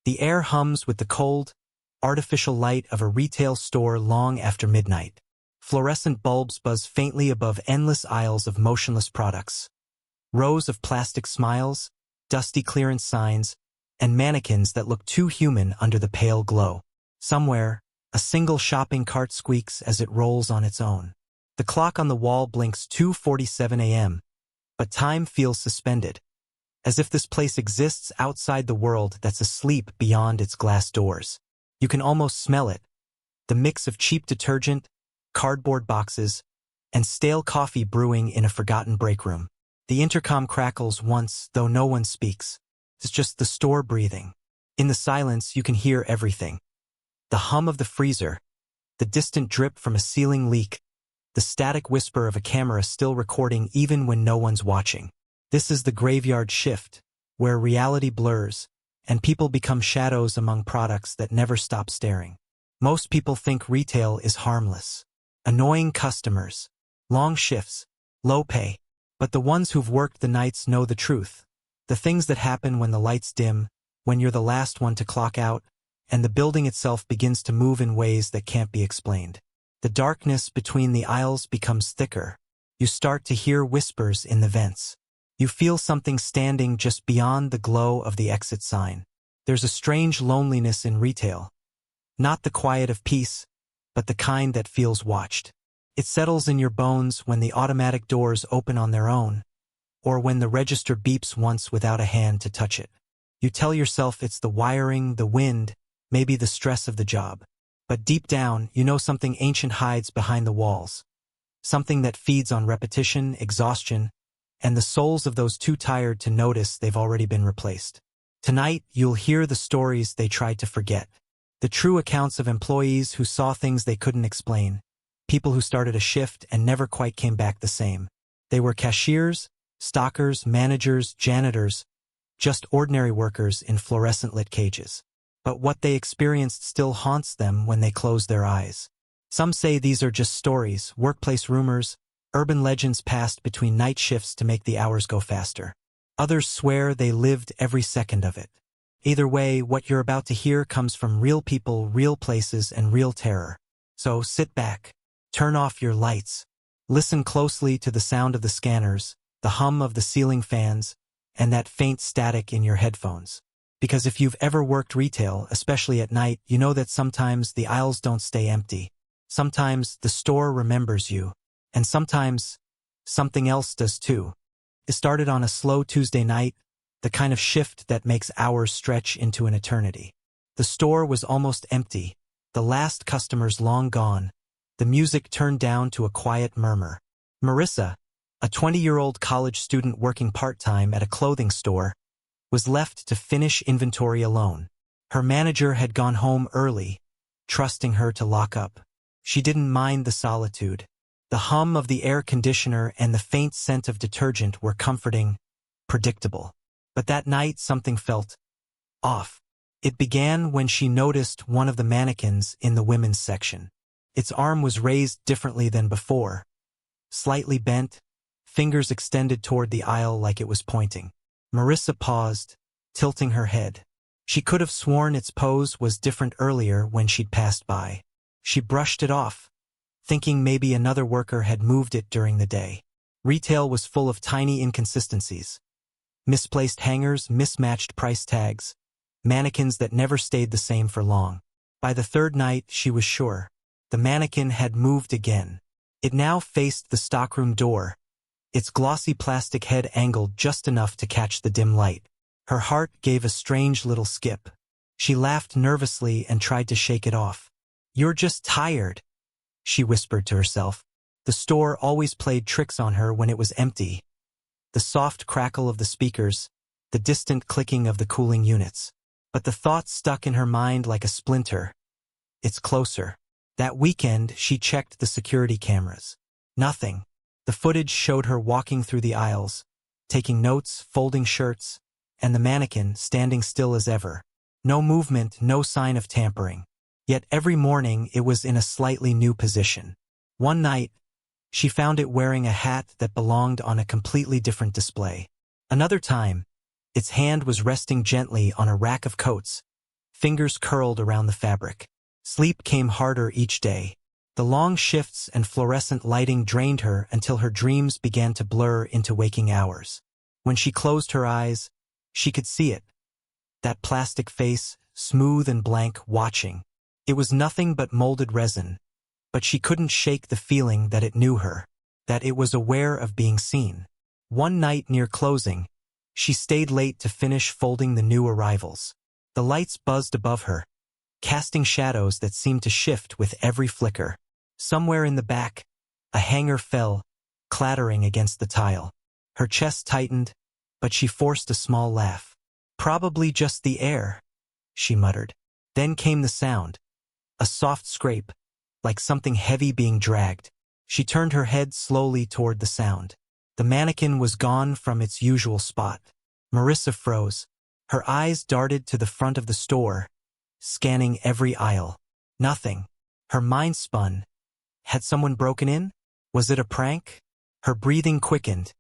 The air hums with the cold, artificial light of a retail store long after midnight. Fluorescent bulbs buzz faintly above endless aisles of motionless products. Rows of plastic smiles, dusty clearance signs, and mannequins that look too human under the pale glow. Somewhere, a single shopping cart squeaks as it rolls on its own. The clock on the wall blinks 2:47 a.m., but time feels suspended, as if this place exists outside the world that's asleep beyond its glass doors. You can almost smell it, the mix of cheap detergent, cardboard boxes, and stale coffee brewing in a forgotten break room. The intercom crackles once, though no one speaks. It's just the store breathing. In the silence, you can hear everything. The hum of the freezer, the distant drip from a ceiling leak, the static whisper of a camera still recording even when no one's watching. This is the graveyard shift, where reality blurs, and people become shadows among products that never stop staring. Most people think retail is harmless. Annoying customers, long shifts, low pay. But the ones who've worked the nights know the truth. The things that happen when the lights dim, when you're the last one to clock out, and the building itself begins to move in ways that can't be explained. The darkness between the aisles becomes thicker. You start to hear whispers in the vents. You feel something standing just beyond the glow of the exit sign. There's a strange loneliness in retail. Not the quiet of peace, but the kind that feels watched. It settles in your bones when the automatic doors open on their own, or when the register beeps once without a hand to touch it. You tell yourself it's the wiring, the wind, maybe the stress of the job. But deep down, you know something ancient hides behind the walls. Something that feeds on repetition, exhaustion, and the souls of those too tired to notice they've already been replaced. Tonight, you'll hear the stories they tried to forget. The true accounts of employees who saw things they couldn't explain. People who started a shift and never quite came back the same. They were cashiers, stockers, managers, janitors, just ordinary workers in fluorescent-lit cages. But what they experienced still haunts them when they close their eyes. Some say these are just stories, workplace rumors, urban legends passed between night shifts to make the hours go faster. Others swear they lived every second of it. Either way, what you're about to hear comes from real people, real places, and real terror. So sit back, turn off your lights, listen closely to the sound of the scanners, the hum of the ceiling fans, and that faint static in your headphones. Because if you've ever worked retail, especially at night, you know that sometimes the aisles don't stay empty. Sometimes the store remembers you. And sometimes something else does too. It started on a slow Tuesday night, the kind of shift that makes hours stretch into an eternity. The store was almost empty, the last customers long gone, the music turned down to a quiet murmur. Marissa, a 20-year-old college student working part-time at a clothing store, was left to finish inventory alone. Her manager had gone home early, trusting her to lock up. She didn't mind the solitude. The hum of the air conditioner and the faint scent of detergent were comforting, predictable. But that night something felt off. It began when she noticed one of the mannequins in the women's section. Its arm was raised differently than before, slightly bent, fingers extended toward the aisle like it was pointing. Marissa paused, tilting her head. She could have sworn its pose was different earlier when she'd passed by. She brushed it off, thinking maybe another worker had moved it during the day. Retail was full of tiny inconsistencies. Misplaced hangers, mismatched price tags, mannequins that never stayed the same for long. By the third night, she was sure. The mannequin had moved again. It now faced the stockroom door, its glossy plastic head angled just enough to catch the dim light. Her heart gave a strange little skip. She laughed nervously and tried to shake it off. "You're just tired," she whispered to herself. The store always played tricks on her when it was empty. The soft crackle of the speakers, the distant clicking of the cooling units. But the thought stuck in her mind like a splinter. It's closer. That weekend, she checked the security cameras. Nothing. The footage showed her walking through the aisles, taking notes, folding shirts, and the mannequin standing still as ever. No movement, no sign of tampering. Yet every morning it was in a slightly new position. One night, she found it wearing a hat that belonged on a completely different display. Another time, its hand was resting gently on a rack of coats, fingers curled around the fabric. Sleep came harder each day. The long shifts and fluorescent lighting drained her until her dreams began to blur into waking hours. When she closed her eyes, she could see it. That plastic face, smooth and blank, watching. It was nothing but molded resin, but she couldn't shake the feeling that it knew her, that it was aware of being seen. One night near closing, she stayed late to finish folding the new arrivals. The lights buzzed above her, casting shadows that seemed to shift with every flicker. Somewhere in the back, a hanger fell, clattering against the tile. Her chest tightened, but she forced a small laugh. "Probably just the air," she muttered. Then came the sound, a soft scrape, like something heavy being dragged. She turned her head slowly toward the sound. The mannequin was gone from its usual spot. Marissa froze. Her eyes darted to the front of the store, scanning every aisle. Nothing. Her mind spun. Had someone broken in? Was it a prank? Her breathing quickened,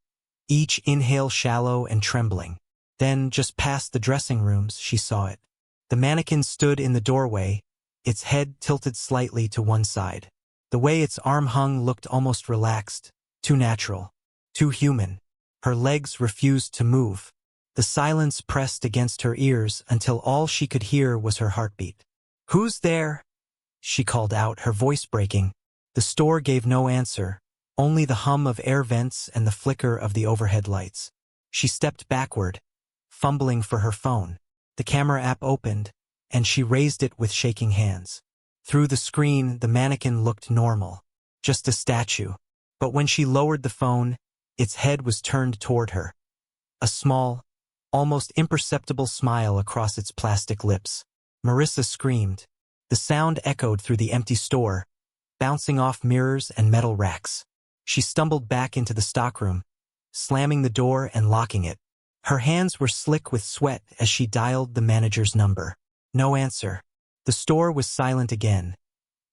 each inhale shallow and trembling. Then, just past the dressing rooms, she saw it. The mannequin stood in the doorway, its head tilted slightly to one side. The way its arm hung looked almost relaxed, too natural, too human. Her legs refused to move. The silence pressed against her ears until all she could hear was her heartbeat. "Who's there?" she called out, her voice breaking. The store gave no answer, only the hum of air vents and the flicker of the overhead lights. She stepped backward, fumbling for her phone. The camera app opened, and she raised it with shaking hands. Through the screen, the mannequin looked normal, just a statue. But when she lowered the phone, its head was turned toward her. A small, almost imperceptible smile across its plastic lips. Marissa screamed. The sound echoed through the empty store, bouncing off mirrors and metal racks. She stumbled back into the stockroom, slamming the door and locking it. Her hands were slick with sweat as she dialed the manager's number. No answer. The store was silent again,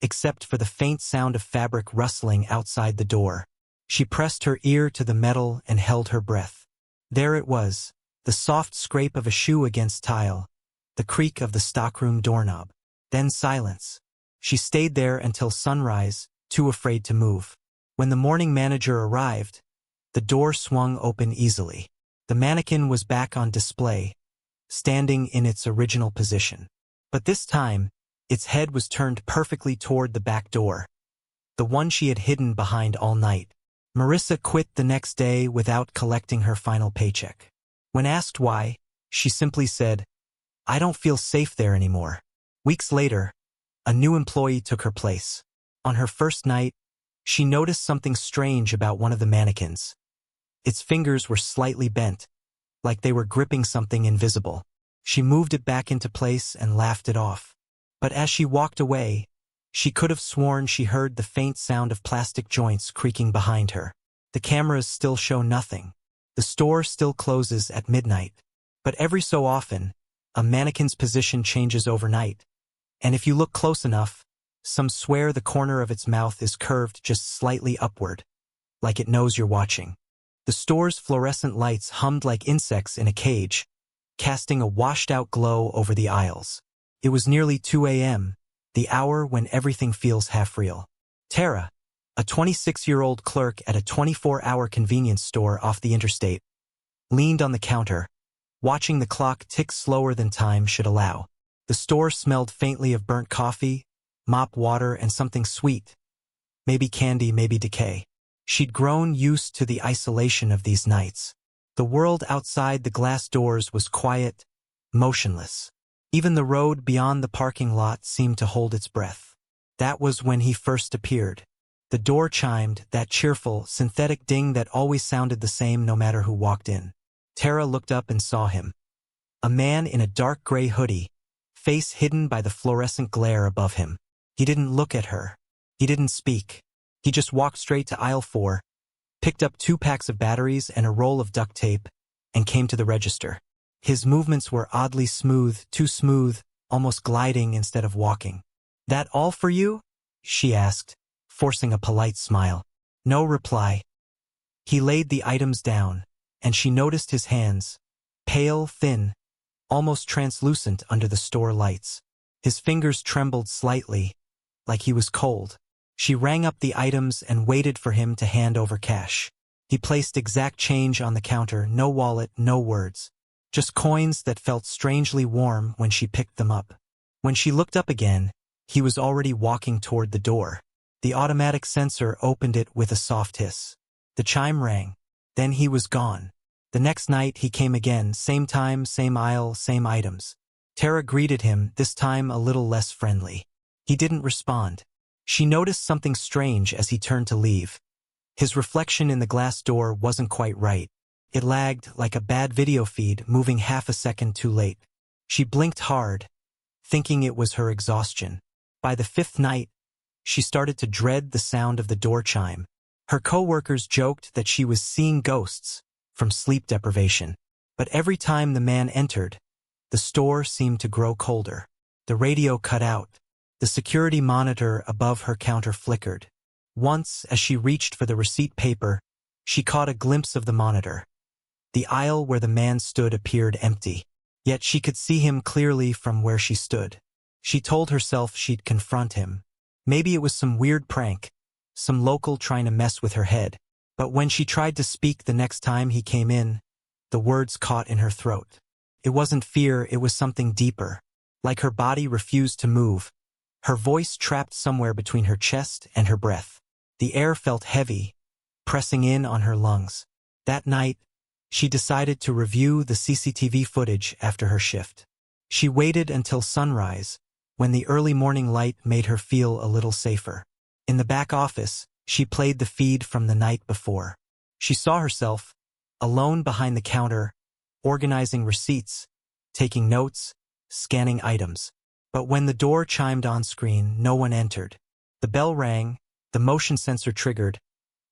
except for the faint sound of fabric rustling outside the door. She pressed her ear to the metal and held her breath. There it was, the soft scrape of a shoe against tile, the creak of the stockroom doorknob. Then silence. She stayed there until sunrise, too afraid to move. When the morning manager arrived, the door swung open easily. The mannequin was back on display, standing in its original position. But this time, its head was turned perfectly toward the back door, the one she had hidden behind all night. Marissa quit the next day without collecting her final paycheck. When asked why, she simply said, "I don't feel safe there anymore." Weeks later, a new employee took her place. On her first night, she noticed something strange about one of the mannequins. Its fingers were slightly bent, like they were gripping something invisible. She moved it back into place and laughed it off. But as she walked away, she could have sworn she heard the faint sound of plastic joints creaking behind her. The cameras still show nothing. The store still closes at midnight. But every so often, a mannequin's position changes overnight. And if you look close enough, some swear the corner of its mouth is curved just slightly upward, like it knows you're watching. The store's fluorescent lights hummed like insects in a cage, casting a washed-out glow over the aisles. It was nearly 2 a.m., the hour when everything feels half-real. Tara, a 26-year-old clerk at a 24-hour convenience store off the interstate, leaned on the counter, watching the clock tick slower than time should allow. The store smelled faintly of burnt coffee, mop water, and something sweet. Maybe candy, maybe decay. She'd grown used to the isolation of these nights. The world outside the glass doors was quiet, motionless. Even the road beyond the parking lot seemed to hold its breath. That was when he first appeared. The door chimed, that cheerful, synthetic ding that always sounded the same no matter who walked in. Tara looked up and saw him. A man in a dark gray hoodie, face hidden by the fluorescent glare above him. He didn't look at her. He didn't speak. He just walked straight to aisle 4, picked up 2 packs of batteries and a roll of duct tape, and came to the register. His movements were oddly smooth, too smooth, almost gliding instead of walking. "That all for you?" she asked, forcing a polite smile. No reply. He laid the items down, and she noticed his hands, pale, thin, almost translucent under the store lights. His fingers trembled slightly, like he was cold. She rang up the items and waited for him to hand over cash. He placed exact change on the counter, no wallet, no words. Just coins that felt strangely warm when she picked them up. When she looked up again, he was already walking toward the door. The automatic sensor opened it with a soft hiss. The chime rang. Then he was gone. The next night he came again, same time, same aisle, same items. Tara greeted him, this time a little less friendly. He didn't respond. She noticed something strange as he turned to leave. His reflection in the glass door wasn't quite right. It lagged like a bad video feed, moving half a second too late. She blinked hard, thinking it was her exhaustion. By the fifth night, she started to dread the sound of the door chime. Her coworkers joked that she was seeing ghosts from sleep deprivation. But every time the man entered, the store seemed to grow colder. The radio cut out. The security monitor above her counter flickered. Once, as she reached for the receipt paper, she caught a glimpse of the monitor. The aisle where the man stood appeared empty, yet she could see him clearly from where she stood. She told herself she'd confront him. Maybe it was some weird prank, some local trying to mess with her head. But when she tried to speak the next time he came in, the words caught in her throat. It wasn't fear, it was something deeper. Like her body refused to move. Her voice trapped somewhere between her chest and her breath. The air felt heavy, pressing in on her lungs. That night, she decided to review the CCTV footage after her shift. She waited until sunrise, when the early morning light made her feel a little safer. In the back office, she played the feed from the night before. She saw herself, alone behind the counter, organizing receipts, taking notes, scanning items. But when the door chimed on screen, no one entered. The bell rang, the motion sensor triggered,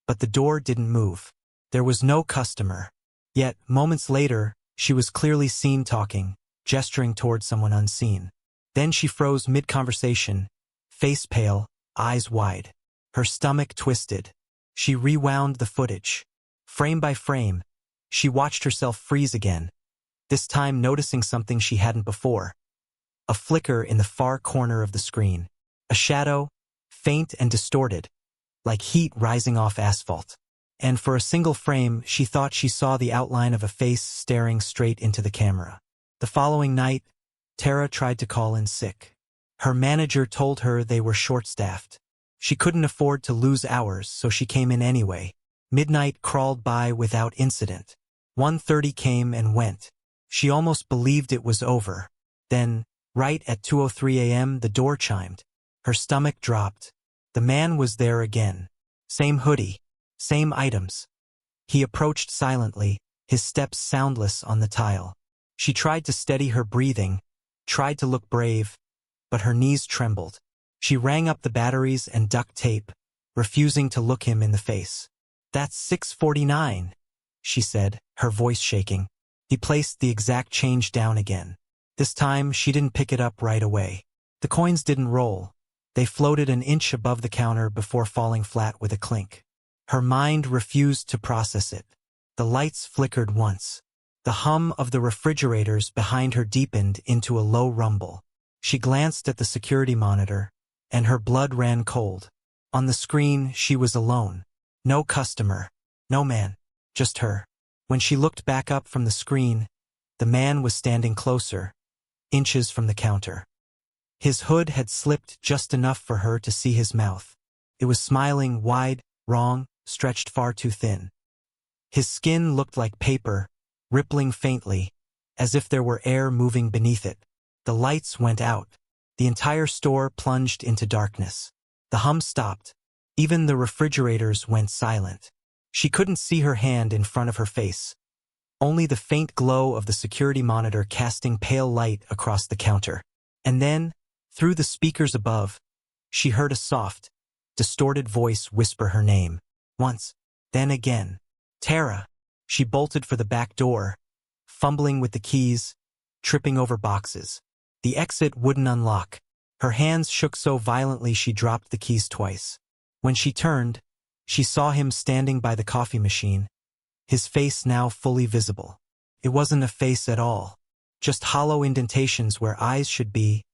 but the door didn't move. There was no customer. Yet, moments later, she was clearly seen talking, gesturing toward someone unseen. Then she froze mid-conversation, face pale, eyes wide. Her stomach twisted. She rewound the footage. Frame by frame, she watched herself freeze again, this time noticing something she hadn't before. A flicker in the far corner of the screen. A shadow, faint and distorted, like heat rising off asphalt. And for a single frame, she thought she saw the outline of a face staring straight into the camera. The following night, Tara tried to call in sick. Her manager told her they were short-staffed. She couldn't afford to lose hours, so she came in anyway. Midnight crawled by without incident. 1:30 came and went. She almost believed it was over. Then, right at 2:03 a.m., the door chimed. Her stomach dropped. The man was there again. Same hoodie. Same items. He approached silently, his steps soundless on the tile. She tried to steady her breathing, tried to look brave, but her knees trembled. She rang up the batteries and duct tape, refusing to look him in the face. "That's 649, she said, her voice shaking. He placed the exact change down again. This time, she didn't pick it up right away. The coins didn't roll. They floated an inch above the counter before falling flat with a clink. Her mind refused to process it. The lights flickered once. The hum of the refrigerators behind her deepened into a low rumble. She glanced at the security monitor, and her blood ran cold. On the screen, she was alone. No customer. No man. Just her. When she looked back up from the screen, the man was standing closer, inches from the counter. His hood had slipped just enough for her to see his mouth. It was smiling wide, wrong, stretched far too thin. His skin looked like paper, rippling faintly, as if there were air moving beneath it. The lights went out. The entire store plunged into darkness. The hum stopped. Even the refrigerators went silent. She couldn't see her hand in front of her face. Only the faint glow of the security monitor casting pale light across the counter. And then, through the speakers above, she heard a soft, distorted voice whisper her name. Once, then again. Tara. She bolted for the back door, fumbling with the keys, tripping over boxes. The exit wouldn't unlock. Her hands shook so violently she dropped the keys twice. When she turned, she saw him standing by the coffee machine, his face now fully visible. It wasn't a face at all, just hollow indentations where eyes should be,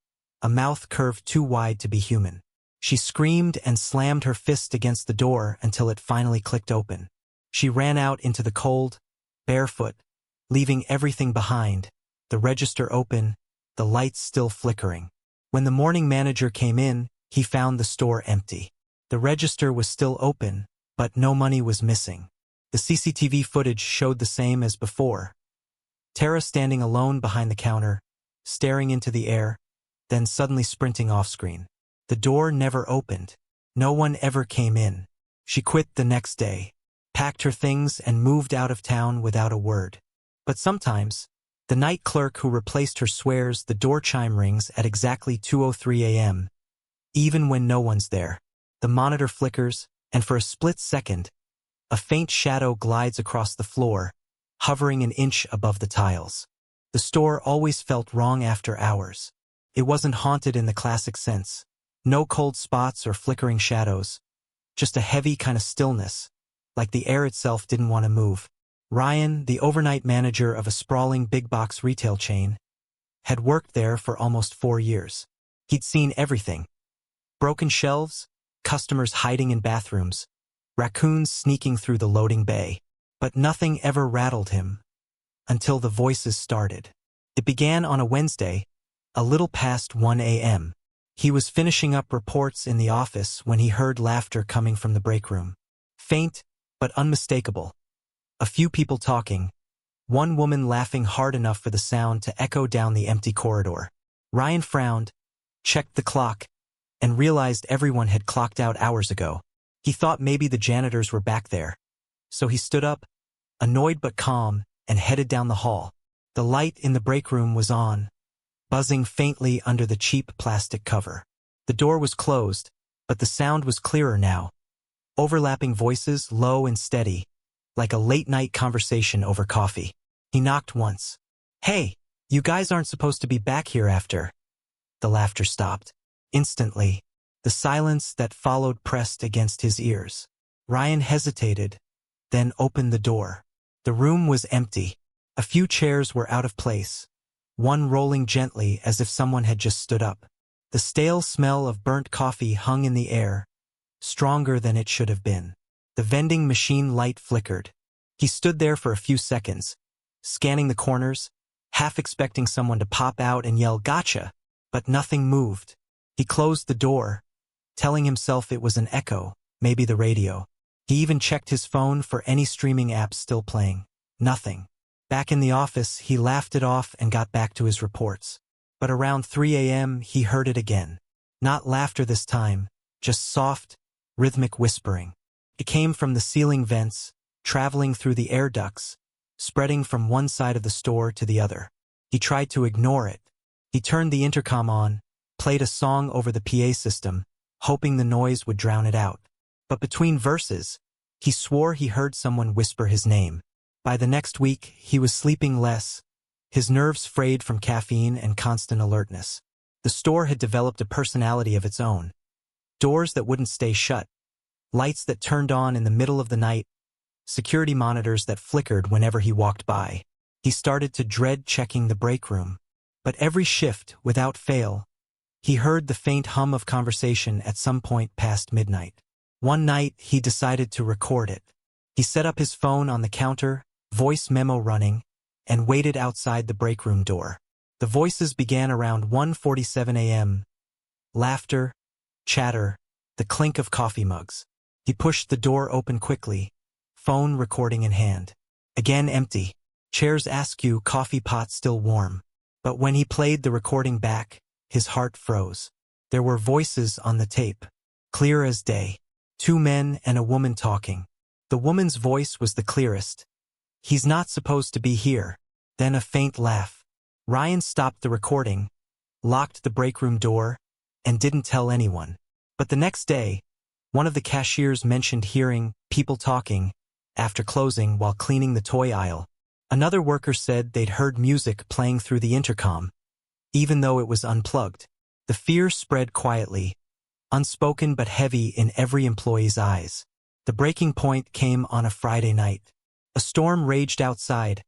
a mouth curved too wide to be human. She screamed and slammed her fist against the door until it finally clicked open. She ran out into the cold, barefoot, leaving everything behind, the register open, the lights still flickering. When the morning manager came in, he found the store empty. The register was still open, but no money was missing. The CCTV footage showed the same as before. Tara standing alone behind the counter, staring into the air, then suddenly sprinting off-screen. The door never opened. No one ever came in. She quit the next day, packed her things and moved out of town without a word. But sometimes, the night clerk who replaced her swears the door chime rings at exactly 2:03 a.m., even when no one's there. The monitor flickers, and for a split second, a faint shadow glides across the floor, hovering an inch above the tiles. The store always felt wrong after hours. It wasn't haunted in the classic sense. No cold spots or flickering shadows. Just a heavy kind of stillness, like the air itself didn't want to move. Ryan, the overnight manager of a sprawling big-box retail chain, had worked there for almost 4 years. He'd seen everything. Broken shelves, customers hiding in bathrooms, raccoons sneaking through the loading bay. But nothing ever rattled him, until the voices started. It began on a Wednesday, a little past 1 a.m. He was finishing up reports in the office when he heard laughter coming from the break room. Faint, but unmistakable. A few people talking, one woman laughing hard enough for the sound to echo down the empty corridor. Ryan frowned, checked the clock, and realized everyone had clocked out hours ago. He thought maybe the janitors were back there. So he stood up, annoyed but calm, and headed down the hall. The light in the break room was on, buzzing faintly under the cheap plastic cover. The door was closed, but the sound was clearer now. Overlapping voices, low and steady, like a late-night conversation over coffee. He knocked once. "Hey, you guys aren't supposed to be back here after." The laughter stopped. Instantly, the silence that followed pressed against his ears. Ryan hesitated, then opened the door. The room was empty. A few chairs were out of place, one rolling gently as if someone had just stood up. The stale smell of burnt coffee hung in the air, stronger than it should have been. The vending machine light flickered. He stood there for a few seconds, scanning the corners, half expecting someone to pop out and yell, "Gotcha!" But nothing moved. He closed the door, telling himself it was an echo, maybe the radio. He even checked his phone for any streaming apps still playing. Nothing. Back in the office, he laughed it off and got back to his reports. But around 3 a.m., he heard it again. Not laughter this time, just soft, rhythmic whispering. It came from the ceiling vents, traveling through the air ducts, spreading from one side of the store to the other. He tried to ignore it. He turned the intercom on, played a song over the PA system, hoping the noise would drown it out. But between verses, he swore he heard someone whisper his name. By the next week, he was sleeping less, his nerves frayed from caffeine and constant alertness. The store had developed a personality of its own. Doors that wouldn't stay shut, lights that turned on in the middle of the night, security monitors that flickered whenever he walked by. He started to dread checking the break room. But every shift, without fail, he heard the faint hum of conversation at some point past midnight. One night, he decided to record it. He set up his phone on the counter, voice memo running, and waited outside the break room door. The voices began around 1:47 a.m. Laughter, chatter, the clink of coffee mugs. He pushed the door open quickly, phone recording in hand. Again empty. Chairs askew, coffee pot still warm. But when he played the recording back, his heart froze. There were voices on the tape, clear as day. 2 men and a woman talking. The woman's voice was the clearest. "He's not supposed to be here." Then a faint laugh. Ryan stopped the recording, locked the break room door, and didn't tell anyone. But the next day, one of the cashiers mentioned hearing people talking after closing while cleaning the toy aisle. Another worker said they'd heard music playing through the intercom, even though it was unplugged. The fear spread quietly, unspoken but heavy in every employee's eyes. The breaking point came on a Friday night. A storm raged outside,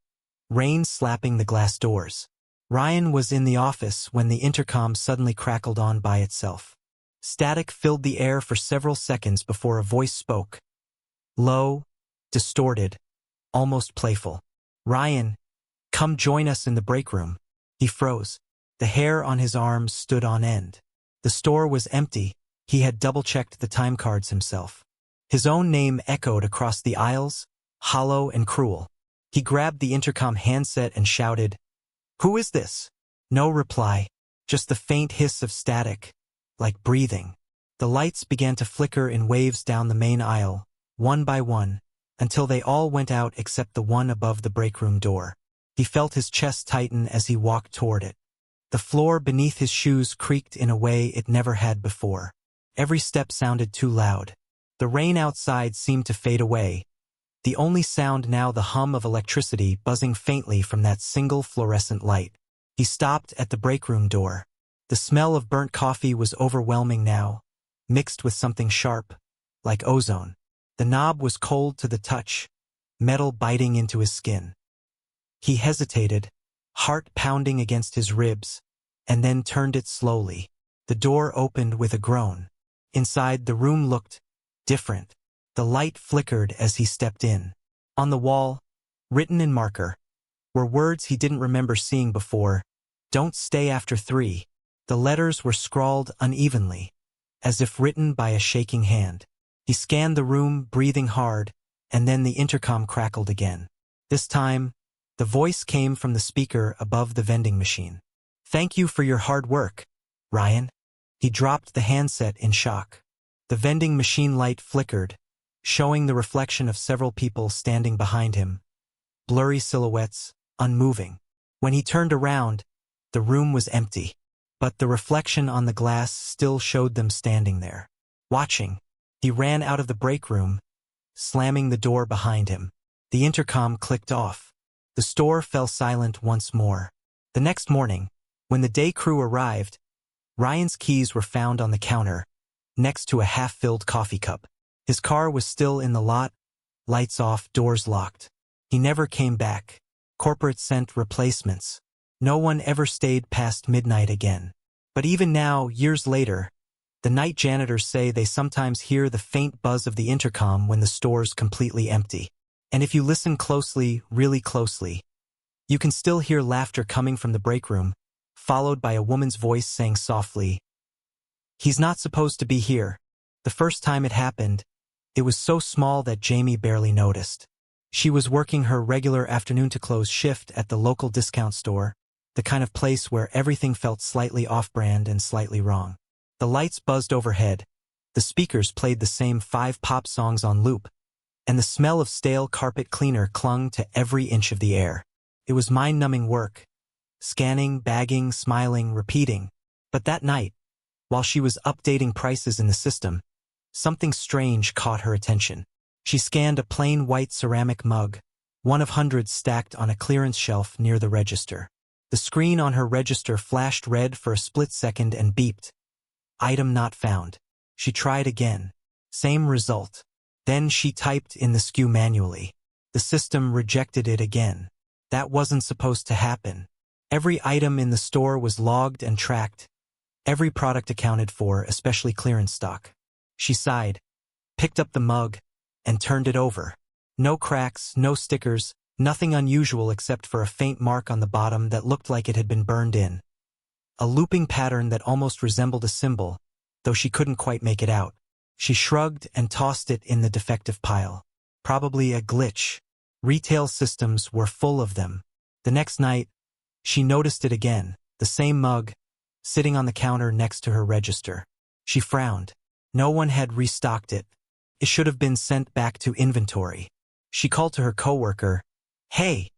rain slapping the glass doors. Ryan was in the office when the intercom suddenly crackled on by itself. Static filled the air for several seconds before a voice spoke. Low, distorted, almost playful. "Ryan, come join us in the break room." He froze. The hair on his arms stood on end. The store was empty. He had double-checked the time cards himself. His own name echoed across the aisles, hollow and cruel. He grabbed the intercom handset and shouted, "Who is this?" No reply, just the faint hiss of static, like breathing. The lights began to flicker in waves down the main aisle, one by one, until they all went out except the one above the break room door. He felt his chest tighten as he walked toward it. The floor beneath his shoes creaked in a way it never had before. Every step sounded too loud. The rain outside seemed to fade away, the only sound now the hum of electricity buzzing faintly from that single fluorescent light. He stopped at the break room door. The smell of burnt coffee was overwhelming now, mixed with something sharp, like ozone. The knob was cold to the touch, metal biting into his skin. He hesitated, heart pounding against his ribs, and then turned it slowly. The door opened with a groan. Inside, the room looked different. The light flickered as he stepped in. On the wall, written in marker, were words he didn't remember seeing before. "Don't stay after 3. The letters were scrawled unevenly, as if written by a shaking hand. He scanned the room, breathing hard, and then the intercom crackled again. This time, the voice came from the speaker above the vending machine. "Thank you for your hard work, Ryan." He dropped the handset in shock. The vending machine light flickered, showing the reflection of several people standing behind him, blurry silhouettes, unmoving. When he turned around, the room was empty, but the reflection on the glass still showed them standing there, watching. He ran out of the break room, slamming the door behind him. The intercom clicked off. The store fell silent once more. The next morning, when the day crew arrived, Ryan's keys were found on the counter, next to a half-filled coffee cup. His car was still in the lot, lights off, doors locked. He never came back. Corporate sent replacements. No one ever stayed past midnight again. But even now, years later, the night janitors say they sometimes hear the faint buzz of the intercom when the store's completely empty. And if you listen closely, really closely, you can still hear laughter coming from the break room, followed by a woman's voice saying softly, "He's not supposed to be here." The first time it happened, it was so small that Jamie barely noticed. She was working her regular afternoon-to-close shift at the local discount store, the kind of place where everything felt slightly off-brand and slightly wrong. The lights buzzed overhead, the speakers played the same 5 pop songs on loop, and the smell of stale carpet cleaner clung to every inch of the air. It was mind-numbing work, scanning, bagging, smiling, repeating. But that night, while she was updating prices in the system, something strange caught her attention. She scanned a plain white ceramic mug, one of hundreds stacked on a clearance shelf near the register. The screen on her register flashed red for a split second and beeped. "Item not found." She tried again. Same result. Then she typed in the SKU manually. The system rejected it again. That wasn't supposed to happen. Every item in the store was logged and tracked. Every product accounted for, especially clearance stock. She sighed, picked up the mug, and turned it over. No cracks, no stickers, nothing unusual except for a faint mark on the bottom that looked like it had been burned in. A looping pattern that almost resembled a symbol, though she couldn't quite make it out. She shrugged and tossed it in the defective pile. Probably a glitch. Retail systems were full of them. The next night, she noticed it again, the same mug, sitting on the counter next to her register. She frowned. No one had restocked it. It should have been sent back to inventory. She called to her coworker, "Hey,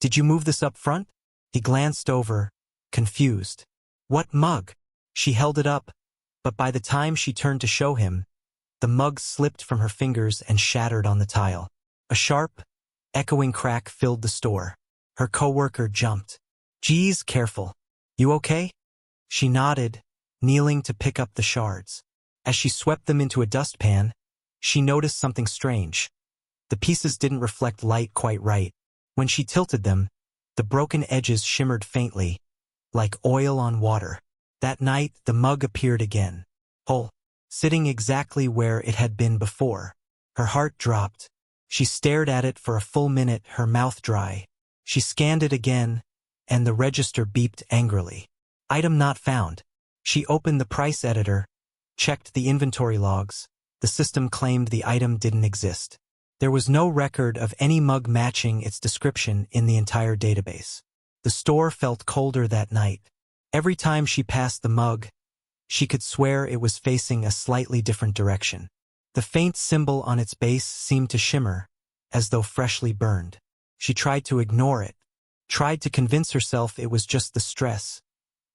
did you move this up front?" He glanced over, confused. "What mug?" She held it up, but by the time she turned to show him, the mug slipped from her fingers and shattered on the tile. A sharp, echoing crack filled the store. Her coworker jumped. "Geez, careful. You okay?" She nodded, kneeling to pick up the shards. As she swept them into a dustpan, she noticed something strange. The pieces didn't reflect light quite right. When she tilted them, the broken edges shimmered faintly, like oil on water. That night, the mug appeared again, whole, sitting exactly where it had been before. Her heart dropped. She stared at it for a full minute, her mouth dry. She scanned it again, and the register beeped angrily. Item not found. She opened the price editor, checked the inventory logs. The system claimed the item didn't exist. There was no record of any mug matching its description in the entire database. The store felt colder that night. Every time she passed the mug, she could swear it was facing a slightly different direction. The faint symbol on its base seemed to shimmer, as though freshly burned. She tried to ignore it, tried to convince herself it was just the stress,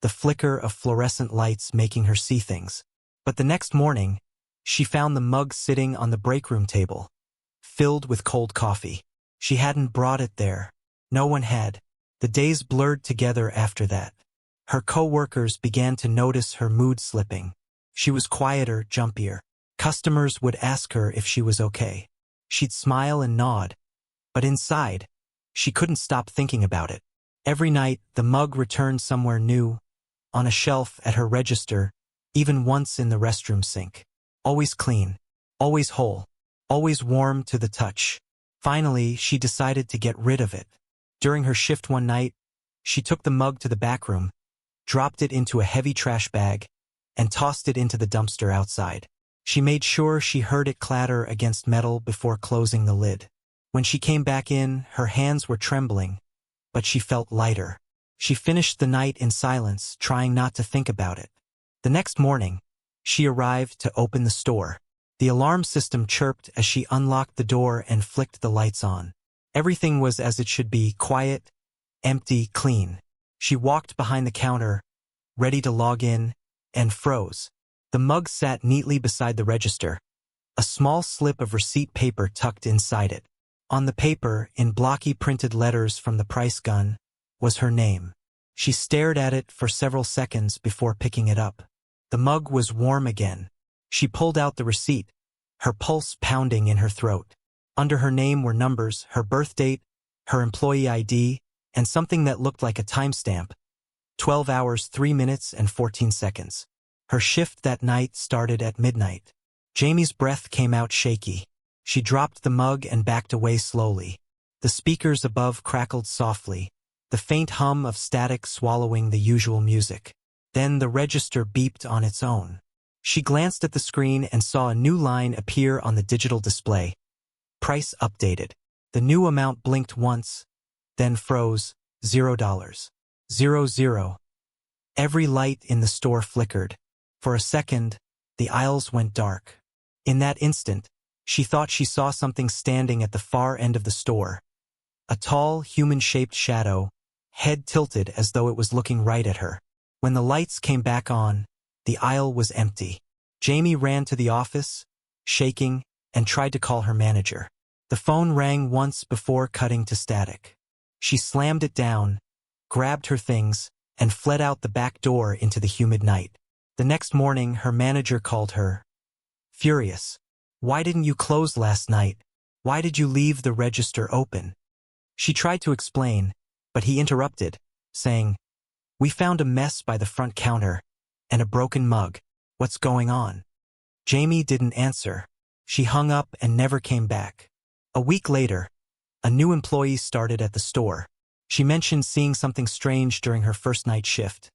the flicker of fluorescent lights making her see things. But the next morning, she found the mug sitting on the break room table, filled with cold coffee. She hadn't brought it there. No one had. The days blurred together after that. Her co-workers began to notice her mood slipping. She was quieter, jumpier. Customers would ask her if she was okay. She'd smile and nod, but inside, she couldn't stop thinking about it. Every night, the mug returned somewhere new, on a shelf at her register, even once in the restroom sink. Always clean, always whole, always warm to the touch. Finally, she decided to get rid of it. During her shift one night, she took the mug to the back room, dropped it into a heavy trash bag, and tossed it into the dumpster outside. She made sure she heard it clatter against metal before closing the lid. When she came back in, her hands were trembling, but she felt lighter. She finished the night in silence, trying not to think about it. The next morning, she arrived to open the store. The alarm system chirped as she unlocked the door and flicked the lights on. Everything was as it should be, quiet, empty, clean. She walked behind the counter, ready to log in, and froze. The mug sat neatly beside the register, a small slip of receipt paper tucked inside it. On the paper, in blocky printed letters from the price gun, was her name. She stared at it for several seconds before picking it up. The mug was warm again. She pulled out the receipt, her pulse pounding in her throat. Under her name were numbers, her birth date, her employee ID, and something that looked like a timestamp. 12 hours, 3 minutes, and 14 seconds. Her shift that night started at midnight. Jamie's breath came out shaky. She dropped the mug and backed away slowly. The speakers above crackled softly, the faint hum of static swallowing the usual music. Then the register beeped on its own. She glanced at the screen and saw a new line appear on the digital display. Price updated. The new amount blinked once, then froze. $0. 00. Every light in the store flickered. For a second, the aisles went dark. In that instant, she thought she saw something standing at the far end of the store. A tall, human-shaped shadow, head tilted as though it was looking right at her. When the lights came back on, the aisle was empty. Jamie ran to the office, shaking, and tried to call her manager. The phone rang once before cutting to static. She slammed it down, grabbed her things, and fled out the back door into the humid night. The next morning, her manager called her, furious. "Why didn't you close last night? Why did you leave the register open?" She tried to explain, but he interrupted, saying, "We found a mess by the front counter, and a broken mug. What's going on?" Jamie didn't answer. She hung up and never came back. A week later, a new employee started at the store. She mentioned seeing something strange during her first night shift.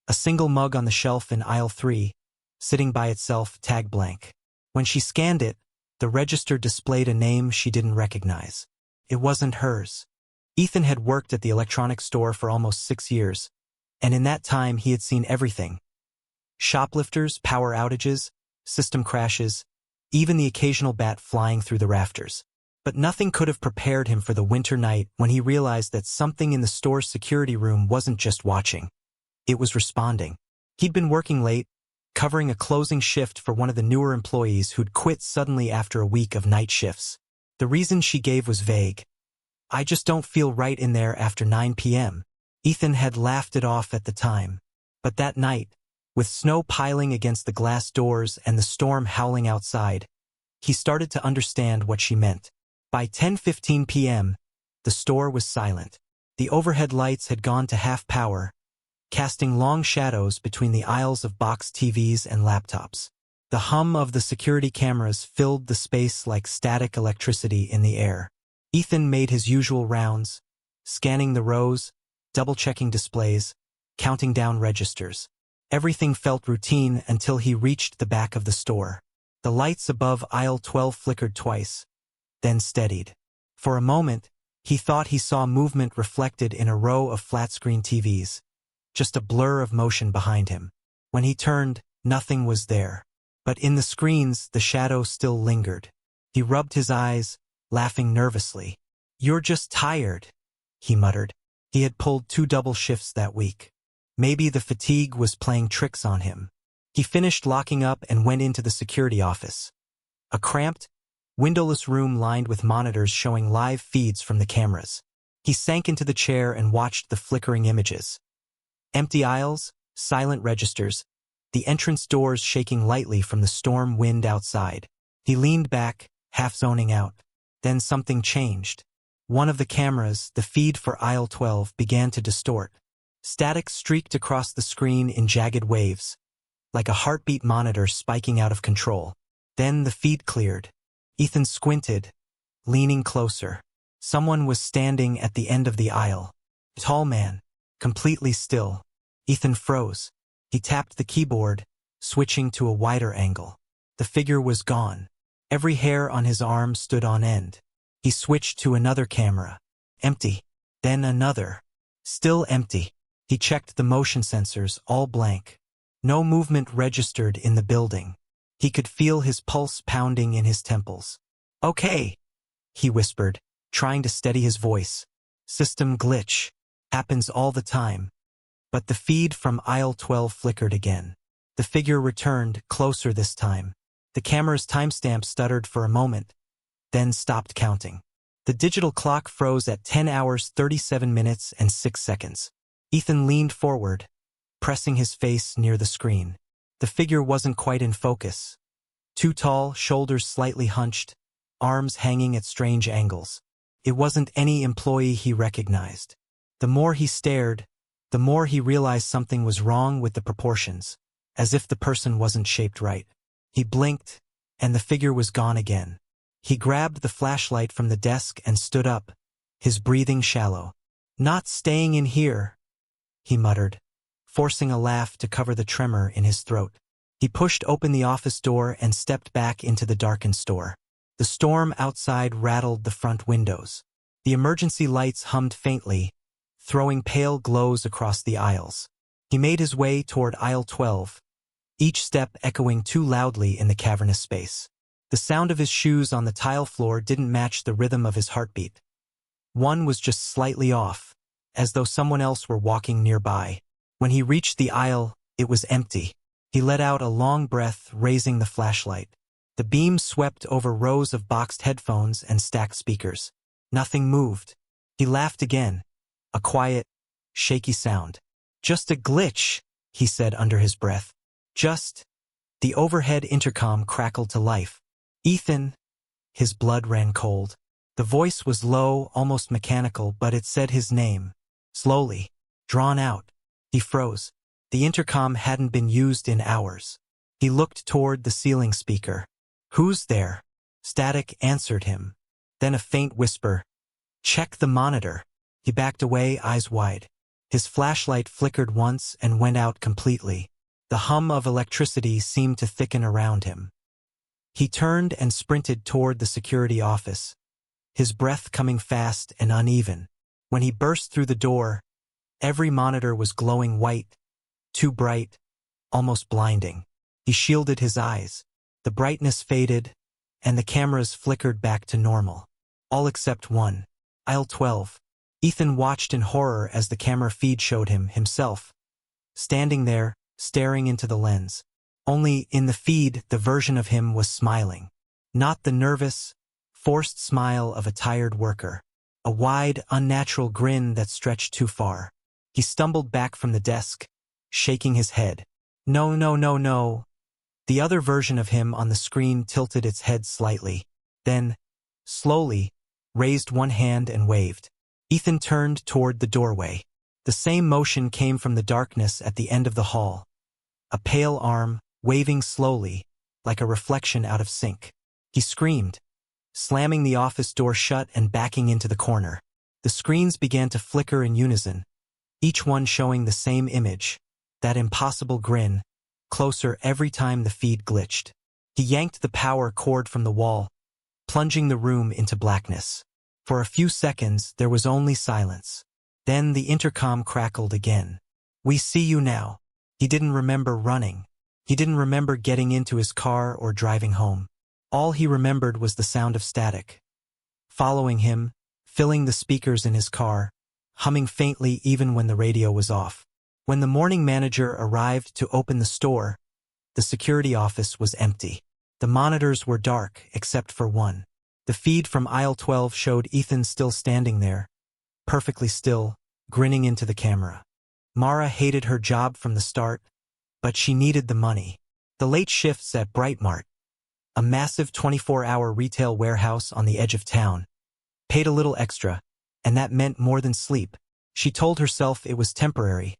A single mug on the shelf in aisle 3, sitting by itself, tag blank. When she scanned it, the register displayed a name she didn't recognize. It wasn't hers. Ethan had worked at the electronics store for almost 6 years, and in that time he had seen everything. Shoplifters, power outages, system crashes, even the occasional bat flying through the rafters. But nothing could have prepared him for the winter night when he realized that something in the store's security room wasn't just watching. It was responding. He'd been working late, covering a closing shift for one of the newer employees who'd quit suddenly after a week of night shifts. The reason she gave was vague. "I just don't feel right in there after 9 p.m. Ethan had laughed it off at the time. But that night, with snow piling against the glass doors and the storm howling outside, he started to understand what she meant. By 10:15 p.m., the store was silent. The overhead lights had gone to half power, casting long shadows between the aisles of boxed TVs and laptops. The hum of the security cameras filled the space like static electricity in the air. Ethan made his usual rounds, scanning the rows, double-checking displays, counting down registers. Everything felt routine until he reached the back of the store. The lights above aisle 12 flickered twice, then steadied. For a moment, he thought he saw movement reflected in a row of flat-screen TVs, just a blur of motion behind him. When he turned, nothing was there. But in the screens, the shadow still lingered. He rubbed his eyes, laughing nervously. "You're just tired," he muttered. He had pulled 2 double shifts that week. Maybe the fatigue was playing tricks on him. He finished locking up and went into the security office. A cramped, windowless room lined with monitors showing live feeds from the cameras. He sank into the chair and watched the flickering images. Empty aisles, silent registers, the entrance doors shaking lightly from the storm wind outside. He leaned back, half zoning out. Then something changed. One of the cameras, the feed for aisle 12, began to distort. Static streaked across the screen in jagged waves, like a heartbeat monitor spiking out of control. Then the feed cleared. Ethan squinted, leaning closer. Someone was standing at the end of the aisle. A tall man, completely still. Ethan froze. He tapped the keyboard, switching to a wider angle. The figure was gone. Every hair on his arm stood on end. He switched to another camera. Empty. Then another. Still empty. He checked the motion sensors, all blank. No movement registered in the building. He could feel his pulse pounding in his temples. "Okay," he whispered, trying to steady his voice. "System glitch. Happens all the time." But the feed from aisle 12 flickered again. The figure returned, closer this time. The camera's timestamp stuttered for a moment, then stopped counting. The digital clock froze at 10 hours 37 minutes and 6 seconds. Ethan leaned forward, pressing his face near the screen. The figure wasn't quite in focus. Too tall, shoulders slightly hunched, arms hanging at strange angles. It wasn't any employee he recognized. The more he stared, the more he realized something was wrong with the proportions, as if the person wasn't shaped right. He blinked, and the figure was gone again. He grabbed the flashlight from the desk and stood up, his breathing shallow. "Not staying in here," he muttered, forcing a laugh to cover the tremor in his throat. He pushed open the office door and stepped back into the darkened store. The storm outside rattled the front windows. The emergency lights hummed faintly, throwing pale glows across the aisles. He made his way toward aisle 12, each step echoing too loudly in the cavernous space. The sound of his shoes on the tile floor didn't match the rhythm of his heartbeat. One was just slightly off, as though someone else were walking nearby. When he reached the aisle, it was empty. He let out a long breath, raising the flashlight. The beam swept over rows of boxed headphones and stacked speakers. Nothing moved. He laughed again, a quiet, shaky sound. "Just a glitch," he said under his breath. "Just..." The overhead intercom crackled to life. "Ethan." His blood ran cold. The voice was low, almost mechanical, but it said his name. Slowly, drawn out. He froze. The intercom hadn't been used in hours. He looked toward the ceiling speaker. "Who's there?" Static answered him. Then a faint whisper. "Check the monitor." He backed away, eyes wide. His flashlight flickered once and went out completely. The hum of electricity seemed to thicken around him. He turned and sprinted toward the security office, his breath coming fast and uneven. When he burst through the door, every monitor was glowing white, too bright, almost blinding. He shielded his eyes. The brightness faded, and the cameras flickered back to normal. All except one. Aisle 12. Ethan watched in horror as the camera feed showed him, himself, standing there, staring into the lens. Only, in the feed, the version of him was smiling. Not the nervous, forced smile of a tired worker. A wide, unnatural grin that stretched too far. He stumbled back from the desk, shaking his head. "No, no, no, no." The other version of him on the screen tilted its head slightly. Then, slowly, raised one hand and waved. Ethan turned toward the doorway. The same motion came from the darkness at the end of the hall. A pale arm, waving slowly, like a reflection out of sync. He screamed, slamming the office door shut and backing into the corner. The screens began to flicker in unison, each one showing the same image, that impossible grin, closer every time the feed glitched. He yanked the power cord from the wall, plunging the room into blackness. For a few seconds, there was only silence. Then the intercom crackled again. "We see you now." He didn't remember running. He didn't remember getting into his car or driving home. All he remembered was the sound of static. Following him, filling the speakers in his car, humming faintly even when the radio was off. When the morning manager arrived to open the store, the security office was empty. The monitors were dark, except for one. The feed from aisle 12 showed Ethan still standing there, perfectly still, grinning into the camera. Mara hated her job from the start, but she needed the money. The late shifts at Brightmart, a massive 24-hour retail warehouse on the edge of town, paid a little extra, and that meant more than sleep. She told herself it was temporary,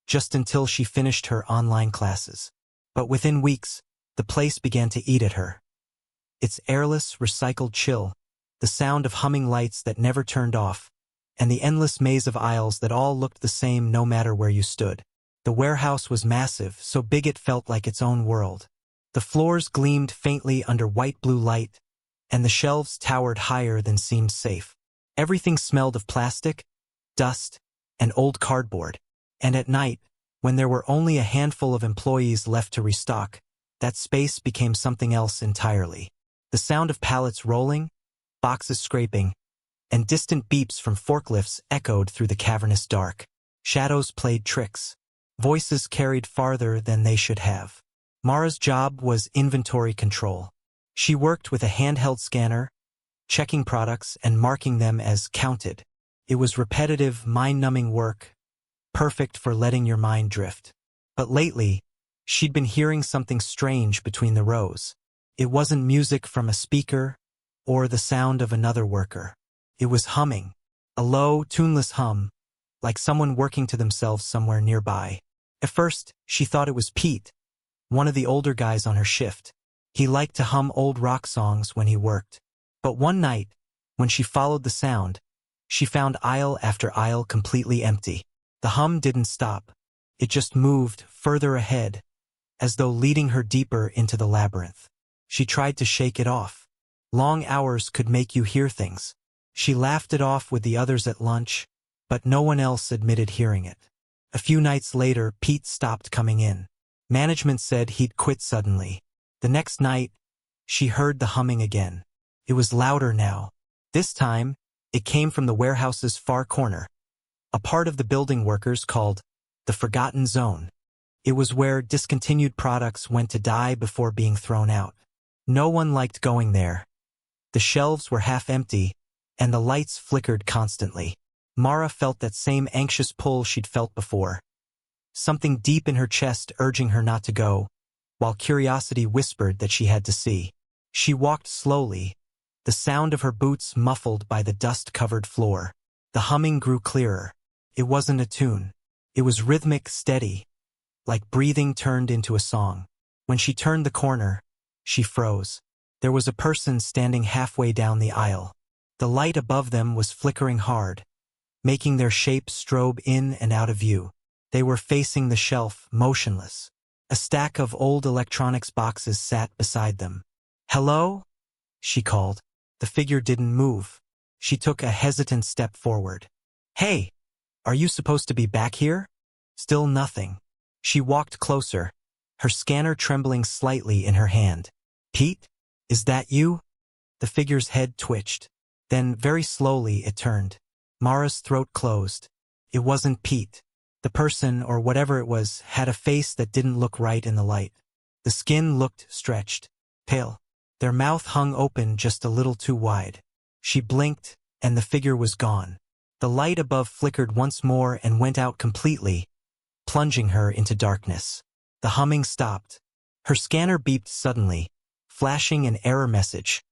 just until she finished her online classes. But within weeks, the place began to eat at her. Its airless, recycled chill, the sound of humming lights that never turned off, and the endless maze of aisles that all looked the same no matter where you stood. The warehouse was massive, so big it felt like its own world. The floors gleamed faintly under white-blue light, and the shelves towered higher than seemed safe. Everything smelled of plastic, dust, and old cardboard. And at night, when there were only a handful of employees left to restock, that space became something else entirely. The sound of pallets rolling, boxes scraping, and distant beeps from forklifts echoed through the cavernous dark. Shadows played tricks. Voices carried farther than they should have. Mara's job was inventory control. She worked with a handheld scanner, checking products and marking them as counted. It was repetitive, mind-numbing work, perfect for letting your mind drift. But lately, she'd been hearing something strange between the rows. It wasn't music from a speaker or the sound of another worker. It was humming, a low, tuneless hum, like someone working to themselves somewhere nearby. At first, she thought it was Pete, one of the older guys on her shift. He liked to hum old rock songs when he worked. But one night, when she followed the sound, she found aisle after aisle completely empty. The hum didn't stop. It just moved further ahead, as though leading her deeper into the labyrinth. She tried to shake it off. Long hours could make you hear things. She laughed it off with the others at lunch, but no one else admitted hearing it. A few nights later, Pete stopped coming in. Management said he'd quit suddenly. The next night, she heard the humming again. It was louder now. This time, it came from the warehouse's far corner, a part of the building workers called the Forgotten Zone. It was where discontinued products went to die before being thrown out. No one liked going there. The shelves were half empty, and the lights flickered constantly. Mara felt that same anxious pull she'd felt before, something deep in her chest urging her not to go, while curiosity whispered that she had to see. She walked slowly, the sound of her boots muffled by the dust-covered floor. The humming grew clearer. It wasn't a tune. It was rhythmic, steady, like breathing turned into a song. When she turned the corner, she froze. There was a person standing halfway down the aisle. The light above them was flickering hard, making their shape strobe in and out of view. They were facing the shelf, motionless. A stack of old electronics boxes sat beside them. "Hello?" she called. The figure didn't move. She took a hesitant step forward. "Hey, are you supposed to be back here?" Still nothing. She walked closer, her scanner trembling slightly in her hand. "Pete, is that you?" The figure's head twitched. Then, very slowly, it turned. Mara's throat closed. It wasn't Pete. The person, or whatever it was, had a face that didn't look right in the light. The skin looked stretched, pale. Their mouth hung open just a little too wide. She blinked, and the figure was gone. The light above flickered once more and went out completely, plunging her into darkness. The humming stopped. Her scanner beeped suddenly, flashing an error message.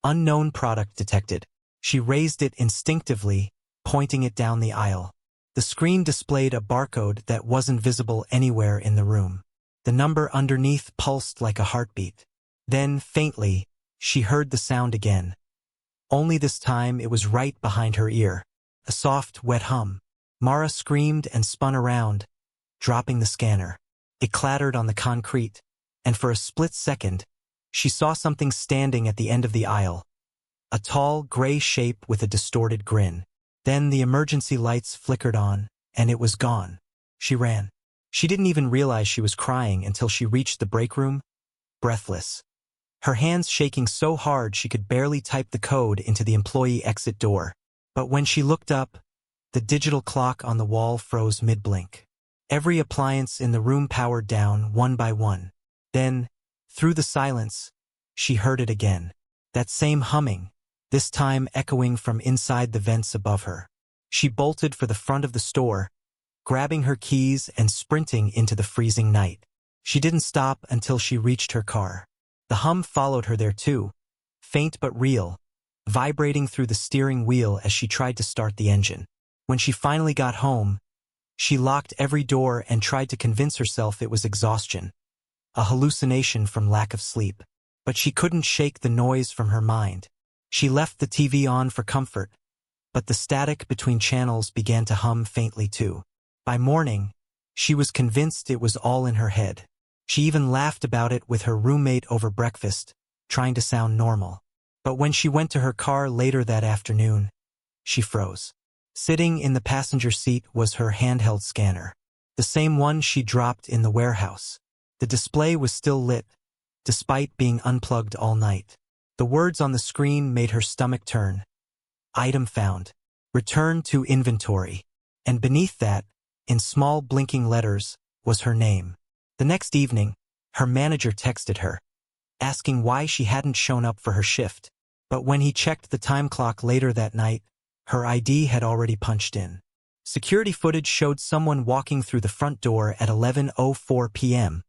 Unknown product detected. She raised it instinctively, pointing it down the aisle. The screen displayed a barcode that wasn't visible anywhere in the room. The number underneath pulsed like a heartbeat. Then, faintly, she heard the sound again. Only this time it was right behind her ear. A soft, wet hum. Mara screamed and spun around, dropping the scanner. It clattered on the concrete, and for a split second, she saw something standing at the end of the aisle. A tall, gray shape with a distorted grin. Then the emergency lights flickered on, and it was gone. She ran. She didn't even realize she was crying until she reached the break room, breathless. Her hands shaking so hard she could barely type the code into the employee exit door. But when she looked up, the digital clock on the wall froze mid-blink. Every appliance in the room powered down one by one. Then, through the silence, she heard it again. That same humming, this time echoing from inside the vents above her. She bolted for the front of the store, grabbing her keys and sprinting into the freezing night. She didn't stop until she reached her car. The hum followed her there too, faint but real, vibrating through the steering wheel as she tried to start the engine. When she finally got home, she locked every door and tried to convince herself it was exhaustion, a hallucination from lack of sleep. But she couldn't shake the noise from her mind. She left the TV on for comfort, but the static between channels began to hum faintly too. By morning, she was convinced it was all in her head. She even laughed about it with her roommate over breakfast, trying to sound normal. But when she went to her car later that afternoon, she froze. Sitting in the passenger seat was her handheld scanner, the same one she dropped in the warehouse. The display was still lit, despite being unplugged all night. The words on the screen made her stomach turn. Item found. Return to inventory. And beneath that, in small blinking letters, was her name. The next evening, her manager texted her, asking why she hadn't shown up for her shift. But when he checked the time clock later that night, her ID had already punched in. Security footage showed someone walking through the front door at 11:04 p.m.,